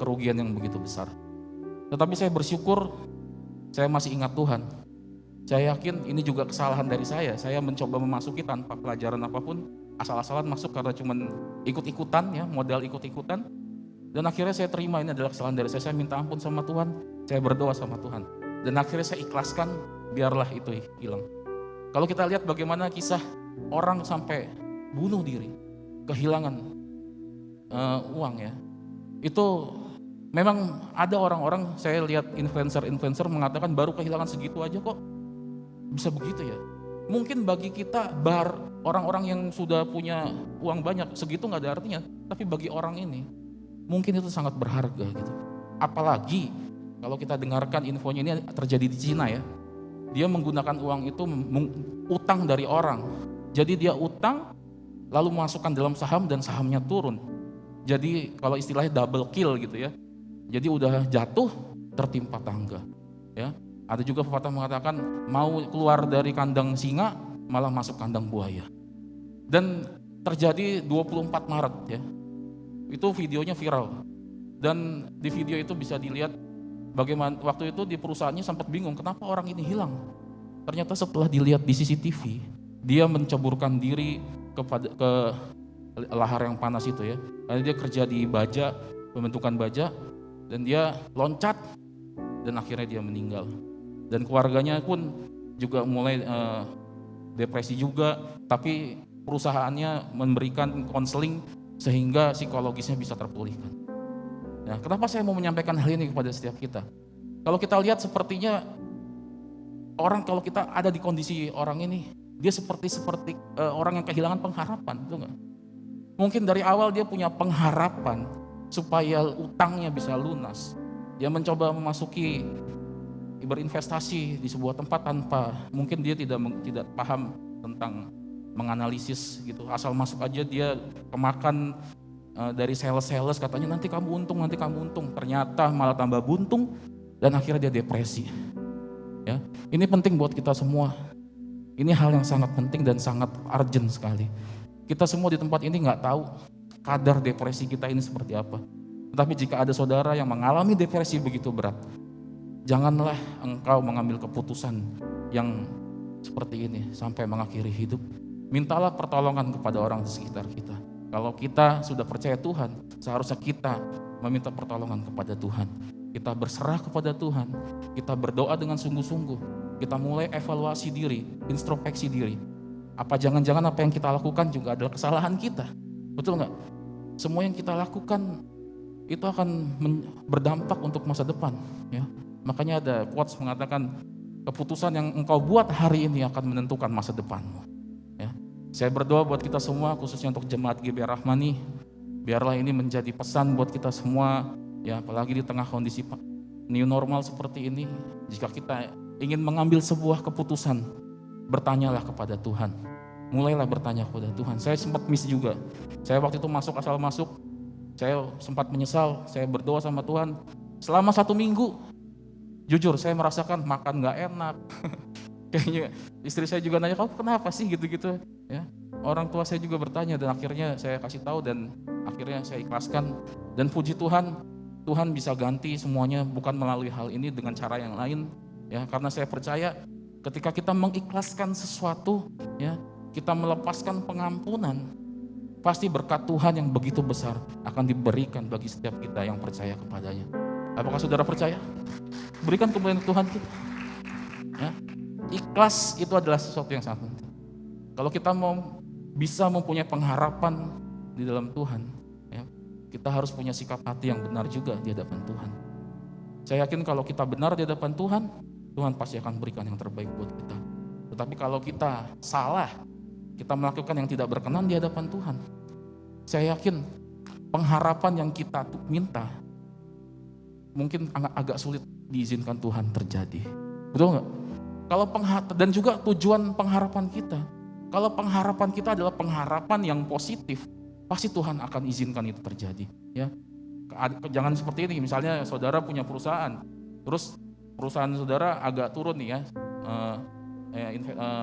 kerugian yang begitu besar. Tetapi saya bersyukur saya masih ingat Tuhan. Saya yakin ini juga kesalahan dari saya. Saya mencoba memasuki tanpa pelajaran apapun, asal-asalan masuk karena cuman ikut-ikutan, ya, modal ikut-ikutan. Dan akhirnya saya terima ini adalah kesalahan dari saya minta ampun sama Tuhan, saya berdoa sama Tuhan. Dan akhirnya saya ikhlaskan, biarlah itu hilang. Kalau kita lihat bagaimana kisah orang sampai bunuh diri, kehilangan uang, ya. Itu memang ada orang-orang, saya lihat influencer mengatakan baru kehilangan segitu aja kok bisa begitu ya. Mungkin bagi kita orang-orang yang sudah punya uang banyak segitu nggak ada artinya, tapi bagi orang ini mungkin itu sangat berharga gitu. Apalagi kalau kita dengarkan infonya ini terjadi di Cina ya. Dia menggunakan uang itu utang dari orang. Jadi dia utang lalu masukkan dalam saham dan sahamnya turun. Jadi kalau istilahnya double kill gitu ya. Jadi udah jatuh tertimpa tangga. Ya. Ada juga pepatah mengatakan mau keluar dari kandang singa malah masuk kandang buaya. Dan terjadi 24 Maret ya. Itu videonya viral. Dan di video itu bisa dilihat bagaimana waktu itu di perusahaannya sempat bingung kenapa orang ini hilang. Ternyata setelah dilihat di CCTV, dia menceburkan diri ke lahar yang panas itu ya. Lalu dia kerja di baja, pembentukan baja, dan dia loncat dan akhirnya dia meninggal. Dan keluarganya pun juga mulai depresi juga, tapi perusahaannya memberikan konseling sehingga psikologisnya bisa terpulihkan. Nah, kenapa saya mau menyampaikan hal ini kepada setiap kita? Kalau kita lihat sepertinya orang kalau kita ada di kondisi orang ini, dia seperti orang yang kehilangan pengharapan, betul nggak? Mungkin dari awal dia punya pengharapan supaya utangnya bisa lunas. Dia mencoba memasuki berinvestasi di sebuah tempat tanpa mungkin dia tidak paham tentang menganalisis gitu. Asal masuk aja dia kemakan dari sales katanya nanti kamu untung. Ternyata malah tambah buntung dan akhirnya dia depresi. Ya, ini penting buat kita semua. Ini hal yang sangat penting dan sangat urgent sekali. Kita semua di tempat ini nggak tahu kadar depresi kita ini seperti apa. Tetapi jika ada saudara yang mengalami depresi begitu berat, janganlah engkau mengambil keputusan yang seperti ini sampai mengakhiri hidup. Mintalah pertolongan kepada orang di sekitar kita. Kalau kita sudah percaya Tuhan, seharusnya kita meminta pertolongan kepada Tuhan. Kita berserah kepada Tuhan, kita berdoa dengan sungguh-sungguh. Kita mulai evaluasi diri, introspeksi diri. Apa jangan-jangan apa yang kita lakukan juga adalah kesalahan kita? Betul nggak? Semua yang kita lakukan itu akan berdampak untuk masa depan. Ya. Makanya ada quotes mengatakan keputusan yang engkau buat hari ini akan menentukan masa depanmu. Ya. Saya berdoa buat kita semua, khususnya untuk jemaat GBR Rahmani, biarlah ini menjadi pesan buat kita semua, ya apalagi di tengah kondisi new normal seperti ini. Jika kita ingin mengambil sebuah keputusan, bertanyalah kepada Tuhan. Mulailah bertanya kepada Tuhan. Saya sempat miss juga. Saya waktu itu asal masuk, saya sempat menyesal. Saya berdoa sama Tuhan selama 1 minggu. Jujur saya merasakan makan gak enak. Kayaknya istri saya juga nanya, kamu kenapa sih gitu-gitu ya. Orang tua saya juga bertanya dan akhirnya saya kasih tahu dan akhirnya saya ikhlaskan. Dan puji Tuhan, Tuhan bisa ganti semuanya bukan melalui hal ini dengan cara yang lain ya. Karena saya percaya ketika kita mengikhlaskan sesuatu ya, kita melepaskan pengampunan, pasti berkat Tuhan yang begitu besar akan diberikan bagi setiap kita yang percaya kepadanya. Apakah saudara percaya? Berikan kemuliaan Tuhan kita. Ya. Ikhlas itu adalah sesuatu yang sangat penting. Kalau kita mau bisa mempunyai pengharapan di dalam Tuhan, ya, kita harus punya sikap hati yang benar juga di hadapan Tuhan. Saya yakin kalau kita benar di hadapan Tuhan, Tuhan pasti akan berikan yang terbaik buat kita. Tetapi kalau kita salah, kita melakukan yang tidak berkenan di hadapan Tuhan, saya yakin pengharapan yang kita minta mungkin agak sulit diizinkan Tuhan terjadi. Betul nggak? Kalau dan juga tujuan pengharapan kita. Kalau pengharapan kita adalah pengharapan yang positif, pasti Tuhan akan izinkan itu terjadi. Ya, jangan seperti ini. Misalnya saudara punya perusahaan, terus perusahaan saudara agak turun nih ya,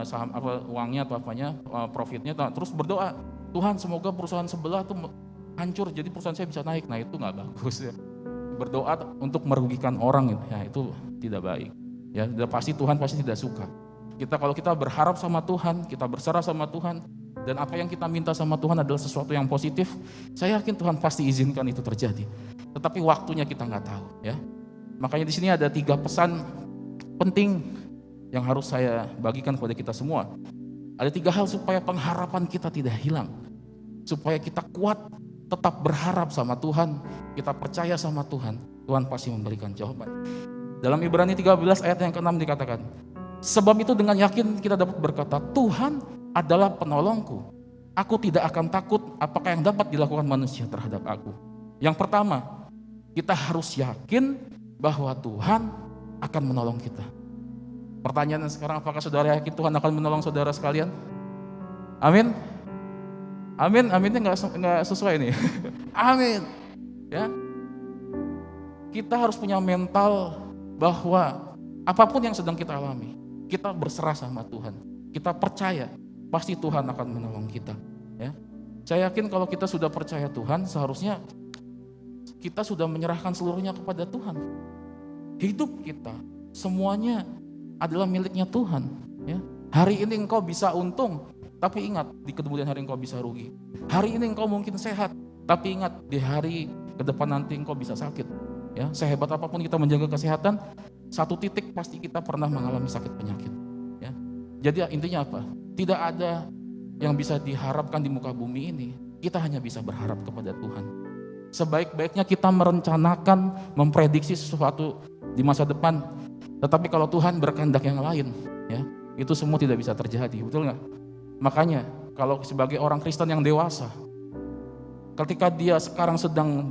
saham apa uangnya atau apanya, profitnya, terus berdoa, Tuhan semoga perusahaan sebelah tuh hancur, jadi perusahaan saya bisa naik. Nah itu nggak bagus ya. Berdoa untuk merugikan orang, ya itu tidak baik. Ya, pasti Tuhan pasti tidak suka. Kalau kita berharap sama Tuhan, kita berserah sama Tuhan, dan apa yang kita minta sama Tuhan adalah sesuatu yang positif, saya yakin Tuhan pasti izinkan itu terjadi. Tetapi waktunya kita nggak tahu, ya. Makanya di sini ada 3 pesan penting yang harus saya bagikan kepada kita semua. Ada 3 hal supaya pengharapan kita tidak hilang, supaya kita kuat, tetap berharap sama Tuhan, kita percaya sama Tuhan, Tuhan pasti memberikan jawaban. Dalam Ibrani 13 ayat yang ke-6 dikatakan, sebab itu dengan yakin kita dapat berkata, Tuhan adalah penolongku. Aku tidak akan takut apakah yang dapat dilakukan manusia terhadap aku. Yang pertama, kita harus yakin bahwa Tuhan akan menolong kita. Pertanyaan sekarang, apakah saudara yakin Tuhan akan menolong saudara sekalian? Amin. Amin, aminnya nggak sesuai nih. Amin. Ya, kita harus punya mental bahwa apapun yang sedang kita alami, kita berserah sama Tuhan. Kita percaya pasti Tuhan akan menolong kita. Ya, saya yakin kalau kita sudah percaya Tuhan, seharusnya kita sudah menyerahkan seluruhnya kepada Tuhan. Hidup kita semuanya adalah miliknya Tuhan. Ya, hari ini engkau bisa untung, tapi ingat di kemudian hari engkau bisa rugi. Hari ini engkau mungkin sehat, tapi ingat di hari ke depan nanti engkau bisa sakit. Ya, sehebat apapun kita menjaga kesehatan, satu titik pasti kita pernah mengalami sakit penyakit. Ya, jadi intinya apa? Tidak ada yang bisa diharapkan di muka bumi ini. Kita hanya bisa berharap kepada Tuhan. Sebaik-baiknya kita merencanakan, memprediksi sesuatu di masa depan, tetapi kalau Tuhan berkehendak yang lain, ya, itu semua tidak bisa terjadi, betul nggak? Makanya kalau sebagai orang Kristen yang dewasa, ketika dia sekarang sedang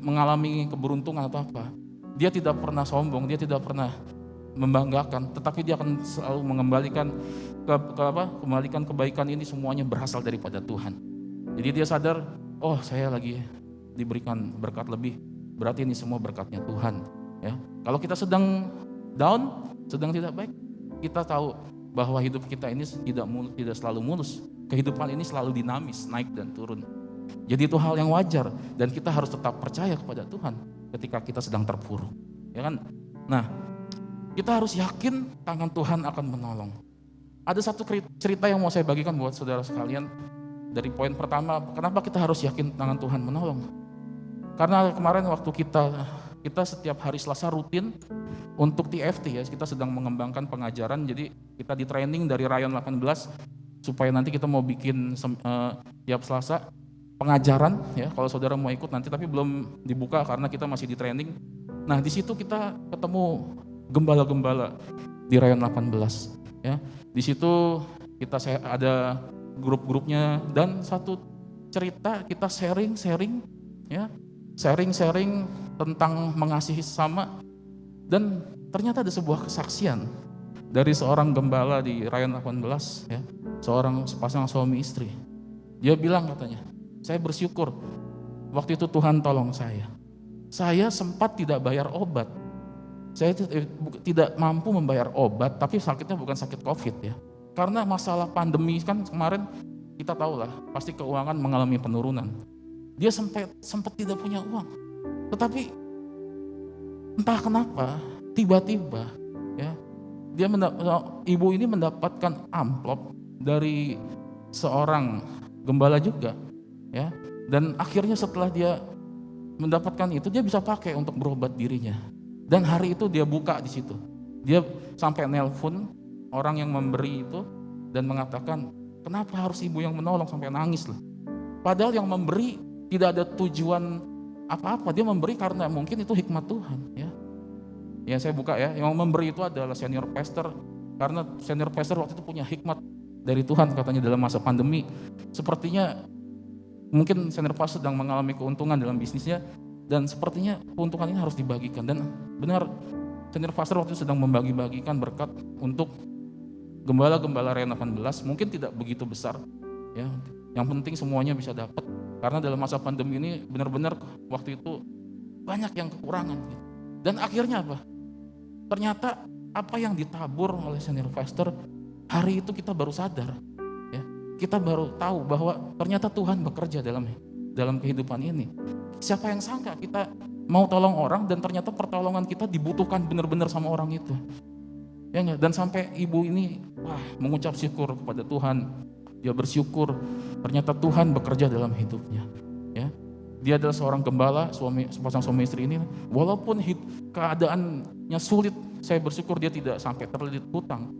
mengalami keberuntungan atau apa, dia tidak pernah sombong, dia tidak pernah membanggakan, tetapi dia akan selalu mengembalikan kembalikan kebaikan ini semuanya berasal daripada Tuhan. Jadi dia sadar, oh saya lagi diberikan berkat lebih, berarti ini semua berkatnya Tuhan. Ya, kalau kita sedang down, sedang tidak baik, kita tahu bahwa hidup kita ini tidak selalu mulus. Kehidupan ini selalu dinamis, naik dan turun. Jadi itu hal yang wajar dan kita harus tetap percaya kepada Tuhan ketika kita sedang terpuruk, ya kan? Nah, kita harus yakin tangan Tuhan akan menolong. Ada satu cerita yang mau saya bagikan buat saudara sekalian. Dari poin pertama, kenapa kita harus yakin tangan Tuhan menolong? Karena kemarin waktu kita setiap hari Selasa rutin untuk TFT, ya, kita sedang mengembangkan pengajaran. Jadi kita di training dari Rayon 18 supaya nanti kita mau bikin tiap Selasa pengajaran, ya, kalau saudara mau ikut nanti, tapi belum dibuka karena kita masih di training. Nah, di situ kita ketemu gembala-gembala di Rayon 18, ya. Di situ kita ada grup-grupnya dan satu cerita kita sharing, ya. Sharing tentang mengasihi sesama, dan ternyata ada sebuah kesaksian dari seorang gembala di Rayon 18, ya. Seorang sepasang suami istri. Dia bilang katanya, saya bersyukur waktu itu Tuhan tolong saya. Saya sempat tidak bayar obat. Saya tidak mampu membayar obat, tapi sakitnya bukan sakit COVID, ya. Karena masalah pandemi kan kemarin kita tahu lah, pasti keuangan mengalami penurunan. Dia sempat tidak punya uang. Tetapi entah kenapa tiba-tiba, ya, ibu ini mendapatkan amplop dari seorang gembala juga. Ya, dan akhirnya setelah dia mendapatkan itu, dia bisa pakai untuk berobat dirinya. Dan hari itu dia buka di situ. Dia sampai nelpon orang yang memberi itu dan mengatakan, kenapa harus ibu yang menolong, sampai nangis lah. Padahal yang memberi tidak ada tujuan apa-apa, dia memberi karena mungkin itu hikmat Tuhan. Ya, ya saya buka ya, yang memberi itu adalah senior pastor, karena senior pastor waktu itu punya hikmat dari Tuhan katanya dalam masa pandemi. Sepertinya mungkin senior pastor sedang mengalami keuntungan dalam bisnisnya, dan sepertinya keuntungan ini harus dibagikan. Dan benar, senior pastor waktu itu sedang membagi-bagikan berkat untuk gembala-gembala Ren 18, mungkin tidak begitu besar, ya. Yang penting semuanya bisa dapat, karena dalam masa pandemi ini benar-benar waktu itu banyak yang kekurangan. Gitu. Dan akhirnya apa? Ternyata apa yang ditabur oleh senior pastor, hari itu kita baru sadar, ya. Kita baru tahu bahwa ternyata Tuhan bekerja dalam kehidupan ini. Siapa yang sangka kita mau tolong orang dan ternyata pertolongan kita dibutuhkan benar-benar sama orang itu. Ya enggak? Dan sampai ibu ini mengucap syukur kepada Tuhan. Dia bersyukur ternyata Tuhan bekerja dalam hidupnya. Ya. Dia adalah seorang gembala, sepasang suami istri ini. Walaupun keadaannya sulit, saya bersyukur dia tidak sampai terlilit hutang.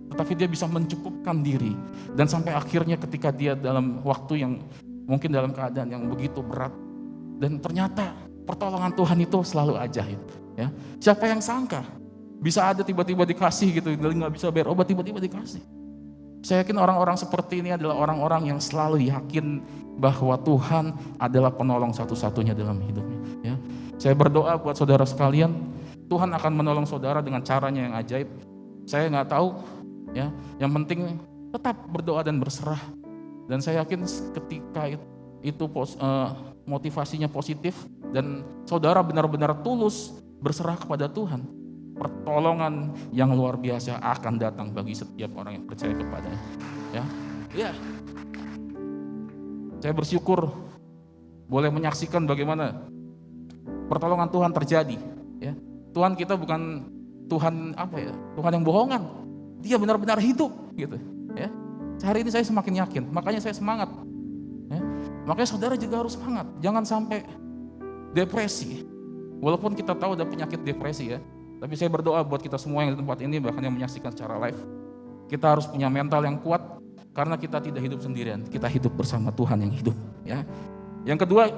Tetapi dia bisa mencukupkan diri. Dan sampai akhirnya ketika dia dalam waktu yang mungkin dalam keadaan yang begitu berat. Dan ternyata pertolongan Tuhan itu selalu ajaib. Ya. Siapa yang sangka bisa ada tiba-tiba dikasih gitu, nggak bisa bayar obat tiba-tiba dikasih. Saya yakin orang-orang seperti ini adalah orang-orang yang selalu yakin bahwa Tuhan adalah penolong satu-satunya dalam hidupnya. Ya. Saya berdoa buat saudara sekalian, Tuhan akan menolong saudara dengan caranya yang ajaib. Saya nggak tahu, ya. Yang penting tetap berdoa dan berserah. Dan saya yakin ketika itu motivasinya positif dan saudara benar-benar tulus berserah kepada Tuhan, pertolongan yang luar biasa akan datang bagi setiap orang yang percaya kepadanya. Ya, ya. Saya bersyukur boleh menyaksikan bagaimana pertolongan Tuhan terjadi. Ya, Tuhan kita bukan Tuhan Tuhan yang bohongan. Dia benar-benar hidup, gitu. Ya, hari ini saya semakin yakin. Makanya saya semangat. Ya, makanya saudara juga harus semangat. Jangan sampai depresi. Walaupun kita tahu ada penyakit depresi, ya. Tapi saya berdoa buat kita semua yang di tempat ini, bahkan yang menyaksikan secara live. Kita harus punya mental yang kuat, karena kita tidak hidup sendirian. Kita hidup bersama Tuhan yang hidup. Ya. Yang kedua,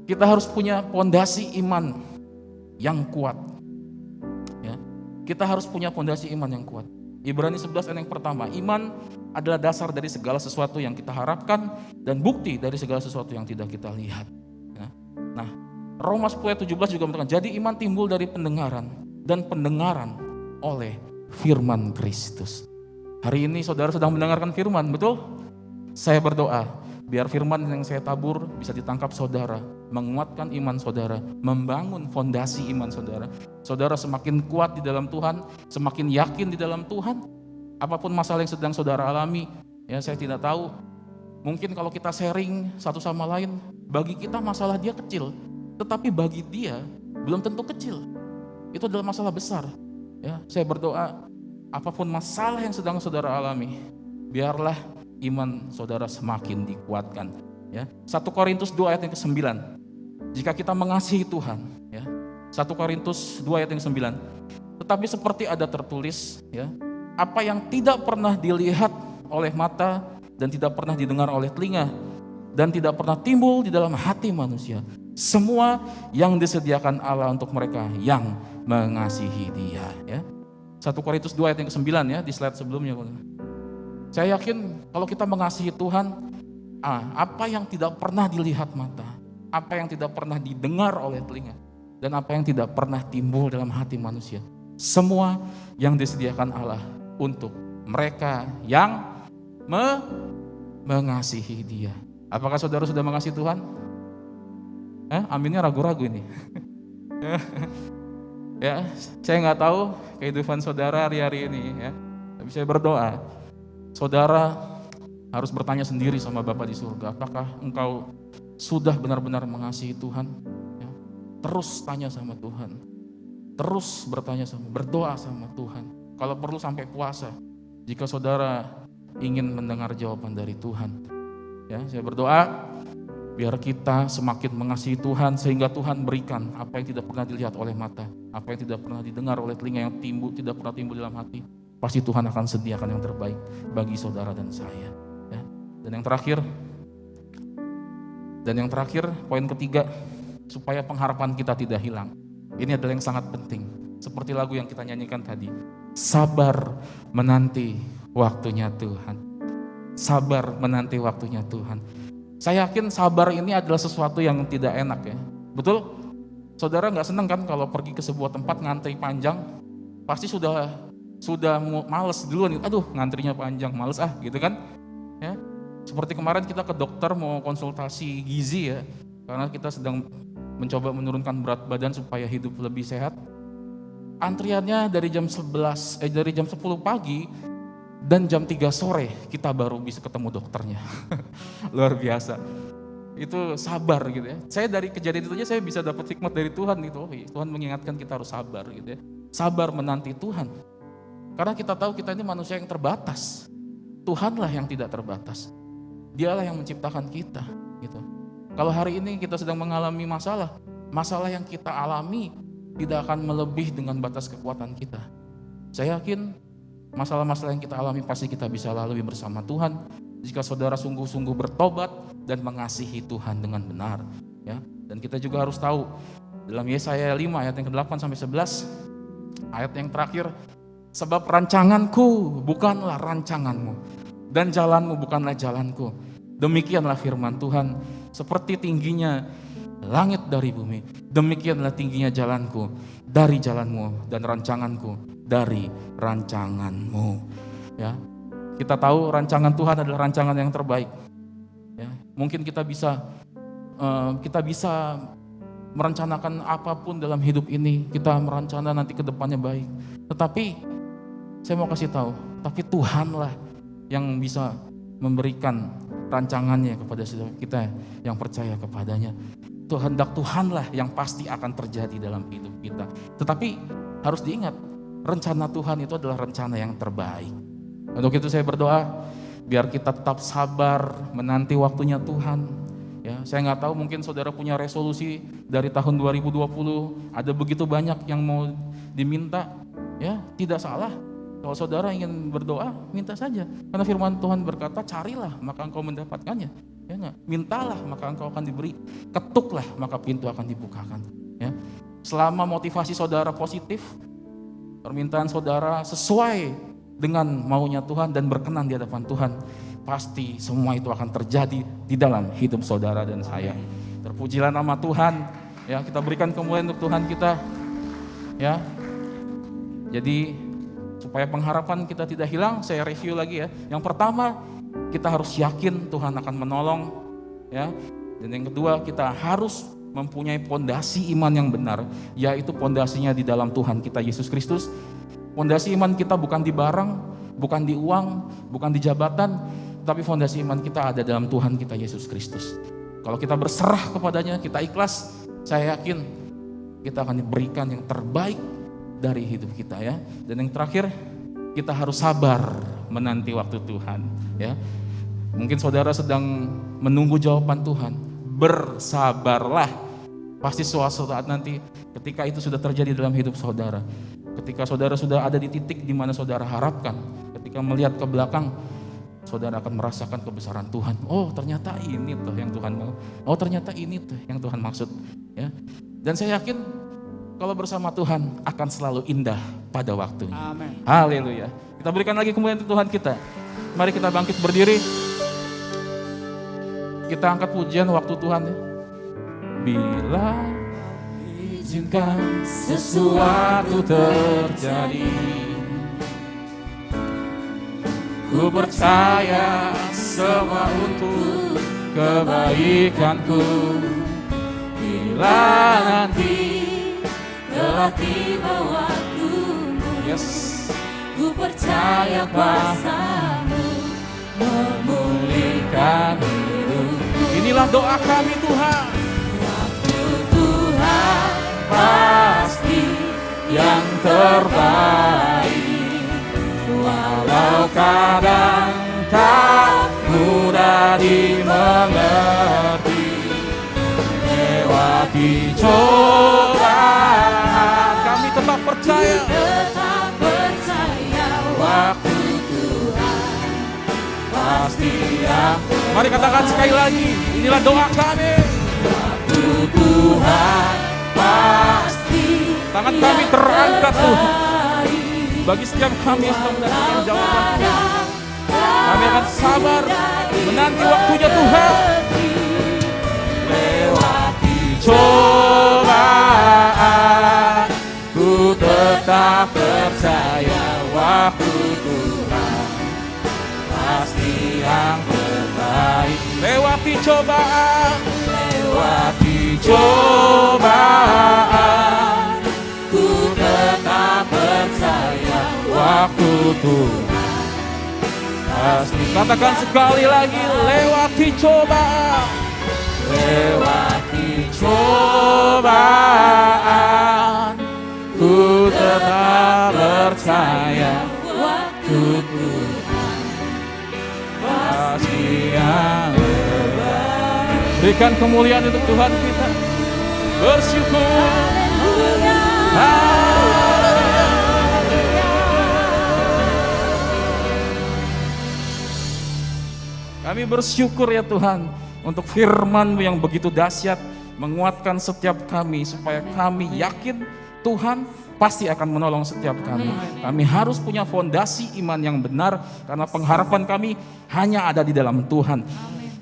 kita harus punya fondasi iman yang kuat. Ya. Kita harus punya fondasi iman yang kuat. Ibrani 11 ayat yang pertama, iman adalah dasar dari segala sesuatu yang kita harapkan dan bukti dari segala sesuatu yang tidak kita lihat. Ya. Nah, Roma 10 ayat 17 juga mengatakan, jadi iman timbul dari pendengaran dan pendengaran oleh firman Kristus. Hari ini saudara sedang mendengarkan firman, betul? Saya berdoa, biar firman yang saya tabur bisa ditangkap saudara, menguatkan iman saudara, membangun fondasi iman saudara. Saudara semakin kuat di dalam Tuhan, semakin yakin di dalam Tuhan. Apapun masalah yang sedang saudara alami, ya saya tidak tahu. Mungkin kalau kita sharing satu sama lain, bagi kita masalah dia kecil, tetapi bagi dia belum tentu kecil. Itu adalah masalah besar. Ya, saya berdoa apapun masalah yang sedang saudara alami, biarlah iman saudara semakin dikuatkan. Ya, 1 Korintus 2 ayat yang ke-9. Jika kita mengasihi Tuhan, ya. 1 Korintus 2 ayat yang ke-9. Tetapi seperti ada tertulis, ya, apa yang tidak pernah dilihat oleh mata dan tidak pernah didengar oleh telinga dan tidak pernah timbul di dalam hati manusia, semua yang disediakan Allah untuk mereka yang mengasihi Dia. Ya. 1 Korintus 2 ayat yang ke-9 ya, di slide sebelumnya. Saya yakin kalau kita mengasihi Tuhan, apa yang tidak pernah dilihat mata, apa yang tidak pernah didengar oleh telinga, dan apa yang tidak pernah timbul dalam hati manusia, semua yang disediakan Allah untuk mereka yang mengasihi Dia. Apakah saudara sudah mengasihi Tuhan? Aminnya ragu-ragu ini. Ya, saya nggak tahu kehidupan saudara hari-hari ini, ya. Tapi saya berdoa, saudara harus bertanya sendiri sama Bapa di surga, apakah engkau sudah benar-benar mengasihi Tuhan? Ya. Terus tanya sama Tuhan, terus berdoa sama Tuhan. Kalau perlu sampai puasa, jika saudara ingin mendengar jawaban dari Tuhan. Ya, saya berdoa biar kita semakin mengasihi Tuhan sehingga Tuhan berikan apa yang tidak pernah dilihat oleh mata, apa yang tidak pernah didengar oleh telinga, yang tidak pernah timbul dalam hati. Pasti Tuhan akan sediakan yang terbaik bagi saudara dan saya. Ya. Dan yang terakhir, poin ketiga, supaya pengharapan kita tidak hilang. Ini adalah yang sangat penting. Seperti lagu yang kita nyanyikan tadi, sabar menanti waktunya Tuhan. Sabar menanti waktunya Tuhan. Saya yakin sabar ini adalah sesuatu yang tidak enak ya. Betul? Saudara nggak senang kan kalau pergi ke sebuah tempat ngantri panjang, pasti sudah males duluan. Aduh, ngantrinya panjang, males gitu kan? Ya. Seperti kemarin kita ke dokter mau konsultasi gizi ya, karena kita sedang mencoba menurunkan berat badan supaya hidup lebih sehat. Antriannya dari jam 10 pagi dan jam 3 sore kita baru bisa ketemu dokternya. Luar biasa. Itu sabar gitu ya. Saya dari kejadian itu aja saya bisa dapat hikmat dari Tuhan gitu. Tuhan mengingatkan kita harus sabar gitu ya. Sabar menanti Tuhan. Karena kita tahu kita ini manusia yang terbatas. Tuhanlah yang tidak terbatas. Dialah yang menciptakan kita gitu. Kalau hari ini kita sedang mengalami masalah yang kita alami tidak akan melebihi dengan batas kekuatan kita. Saya yakin masalah-masalah yang kita alami pasti kita bisa lalui bersama Tuhan jika saudara sungguh-sungguh bertobat dan mengasihi Tuhan dengan benar ya. Dan kita juga harus tahu dalam Yesaya 5 ayat yang ke-8 sampai 11 ayat yang terakhir, sebab rancanganku bukanlah rancanganmu dan jalanmu bukanlah jalanku. Demikianlah firman Tuhan, seperti tingginya langit dari bumi, demikianlah tingginya jalanku dari jalanmu dan rancanganku dari rancanganmu. Ya, kita tahu rancangan Tuhan adalah rancangan yang terbaik. Ya, mungkin kita bisa merencanakan apapun dalam hidup ini, kita merencana nanti ke depannya baik. Tetapi saya mau kasih tahu, tapi Tuhanlah yang bisa memberikan rancangannya kepada kita yang percaya kepadanya. Kehendak Tuhanlah yang pasti akan terjadi dalam hidup kita. Tetapi harus diingat, rencana Tuhan itu adalah rencana yang terbaik. Untuk itu saya berdoa, biar kita tetap sabar menanti waktunya Tuhan. Ya, saya nggak tahu mungkin saudara punya resolusi dari tahun 2020, ada begitu banyak yang mau diminta. Ya, tidak salah. Kalau saudara ingin berdoa, minta saja. Karena firman Tuhan berkata, carilah maka engkau mendapatkannya. Ya enggak? Mintalah maka engkau akan diberi. Ketuklah maka pintu akan dibukakan. Ya. Selama motivasi saudara positif, permintaan saudara sesuai dengan maunya Tuhan dan berkenan di hadapan Tuhan, pasti semua itu akan terjadi di dalam hidup saudara dan saya. Terpujilah nama Tuhan. Ya, kita berikan kemuliaan untuk Tuhan kita. Ya. Jadi supaya pengharapan kita tidak hilang, saya review lagi ya. Yang pertama, kita harus yakin Tuhan akan menolong, ya. Dan yang kedua, kita harus mempunyai pondasi iman yang benar, yaitu pondasinya di dalam Tuhan kita Yesus Kristus. Pondasi iman kita bukan di barang, bukan di uang, bukan di jabatan, tapi pondasi iman kita ada dalam Tuhan kita Yesus Kristus. Kalau kita berserah kepadanya, kita ikhlas, saya yakin kita akan diberikan yang terbaik dari hidup kita ya. Dan yang terakhir, kita harus sabar menanti waktu Tuhan ya. Mungkin saudara sedang menunggu jawaban Tuhan, bersabarlah. Pasti suatu saat nanti ketika itu sudah terjadi dalam hidup saudara, ketika saudara sudah ada di titik di mana saudara harapkan, ketika melihat ke belakang, saudara akan merasakan kebesaran Tuhan. Oh, ternyata ini tuh yang Tuhan mau. Oh, ternyata ini tuh yang Tuhan maksud ya. Dan saya yakin kalau bersama Tuhan akan selalu indah pada waktunya. Amin. Haleluya. Kita berikan lagi kemuliaan untuk Tuhan kita. Mari kita bangkit berdiri. Kita angkat pujian waktu Tuhan ya. Bila izinkan sesuatu terjadi, ku percaya semua untuk kebaikanku. Bila nanti telah tiba waktumu, yes, ku percaya kuasa-Mu memulihkan hidupku. Inilah doa kami Tuhan. Waktu Tuhan pasti yang terbaik, walau kadang tak mudah dimengerti. Lewati cobaan, kami tetap percaya. Waktu Tuhan pasti yang. Mari katakan sekali lagi, inilah doa kami. Waktu Tuhan pasti. Tangan kami terangkat Tuhan. Bagi setiap kami yang sedang mendapatkan jawaban Tuhan, kami akan sabar menanti waktunya Tuhan. cobaan, ku tetap percaya waktu Tuhan pasti yang terbaik. Lewati cobaan, ku tetap percaya waktu Tuhan pasti. Katakan sekali lagi, lewati cobaan, ku tetap percaya waktu Tuhan pasti yang terbaik. Berikan kemuliaan untuk Tuhan kita, bersyukur. Kami bersyukur ya Tuhan untuk firman-Mu yang begitu dahsyat, menguatkan setiap kami supaya kami yakin Tuhan pasti akan menolong setiap kami. Kami harus punya fondasi iman yang benar karena pengharapan kami hanya ada di dalam Tuhan.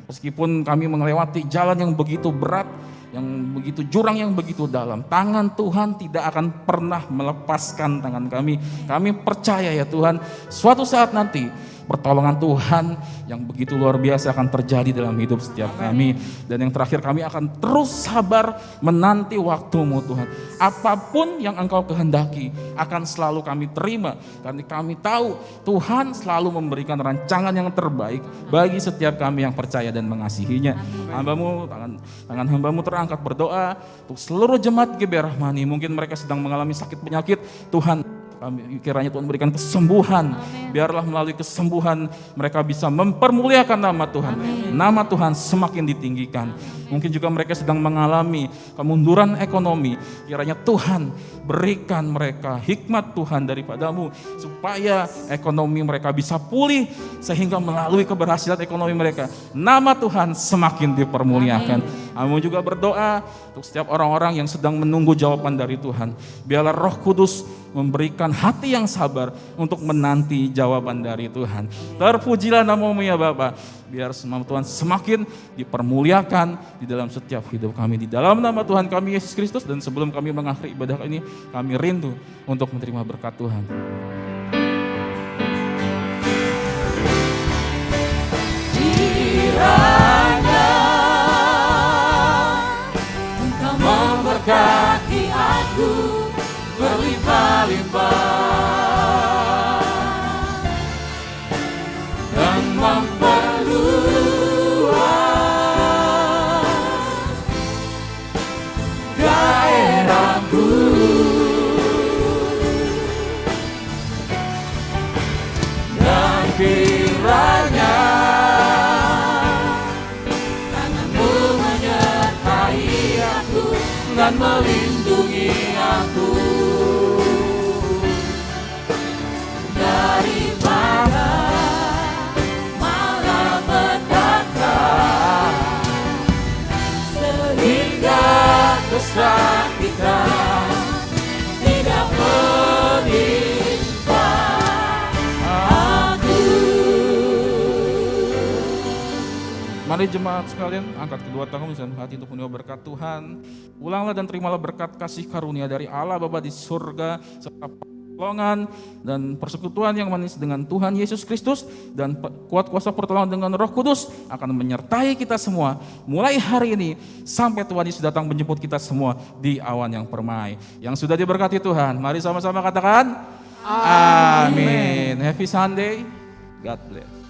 Meskipun kami melewati jalan yang begitu berat, yang begitu jurang, yang begitu dalam, tangan Tuhan tidak akan pernah melepaskan tangan kami. Kami percaya ya Tuhan, suatu saat nanti pertolongan Tuhan yang begitu luar biasa akan terjadi dalam hidup setiap kami. Dan yang terakhir, kami akan terus sabar menanti waktu-Mu Tuhan. Apapun yang Engkau kehendaki akan selalu kami terima, karena kami tahu Tuhan selalu memberikan rancangan yang terbaik bagi setiap kami yang percaya dan mengasihinya. Hamba-Mu, tangan Hamba-Mu terangkat berdoa untuk seluruh jemaat GBI Rahmani. Mungkin mereka sedang mengalami sakit penyakit, Tuhan kiranya Tuhan berikan kesembuhan. Biarlah melalui kesembuhan mereka bisa mempermuliakan nama Tuhan. Nama Tuhan semakin ditinggikan. Mungkin juga mereka sedang mengalami kemunduran ekonomi. Kiranya Tuhan berikan mereka hikmat Tuhan daripada-Mu supaya ekonomi mereka bisa pulih, sehingga melalui keberhasilan ekonomi mereka nama Tuhan semakin dipermuliakan. Kami juga berdoa untuk setiap orang-orang yang sedang menunggu jawaban dari Tuhan. Biarlah Roh Kudus memberikan hati yang sabar untuk menanti jawaban dari Tuhan. Terpujilah nama-Mu ya Bapa. Biar nama Tuhan semakin dipermuliakan di dalam setiap hidup kami. Di dalam nama Tuhan kami Yesus Kristus. Dan sebelum kami mengakhiri ibadah ini, kami rindu untuk menerima berkat Tuhan. Kiranya Engkau memberkati aku berlimpah-limpah dan memperluas daerahku, dan kiranya tangan-Mu menyertai aku dan melindungi aku daripada malapetaka, sehingga kesakitan tidak menimpa aku. Mari jemaat sekalian, angkat kedua tangan dan hati untuk menerima berkat Tuhan. Ulanglah dan terimalah berkat kasih karunia dari Allah Bapa di surga, serta pertolongan dan persekutuan yang manis dengan Tuhan Yesus Kristus, dan kuat kuasa pertolongan dengan Roh Kudus akan menyertai kita semua mulai hari ini sampai Tuhan Yesus datang menjemput kita semua di awan yang permai. Yang sudah diberkati Tuhan, mari sama-sama katakan amin. Happy Sunday, God bless.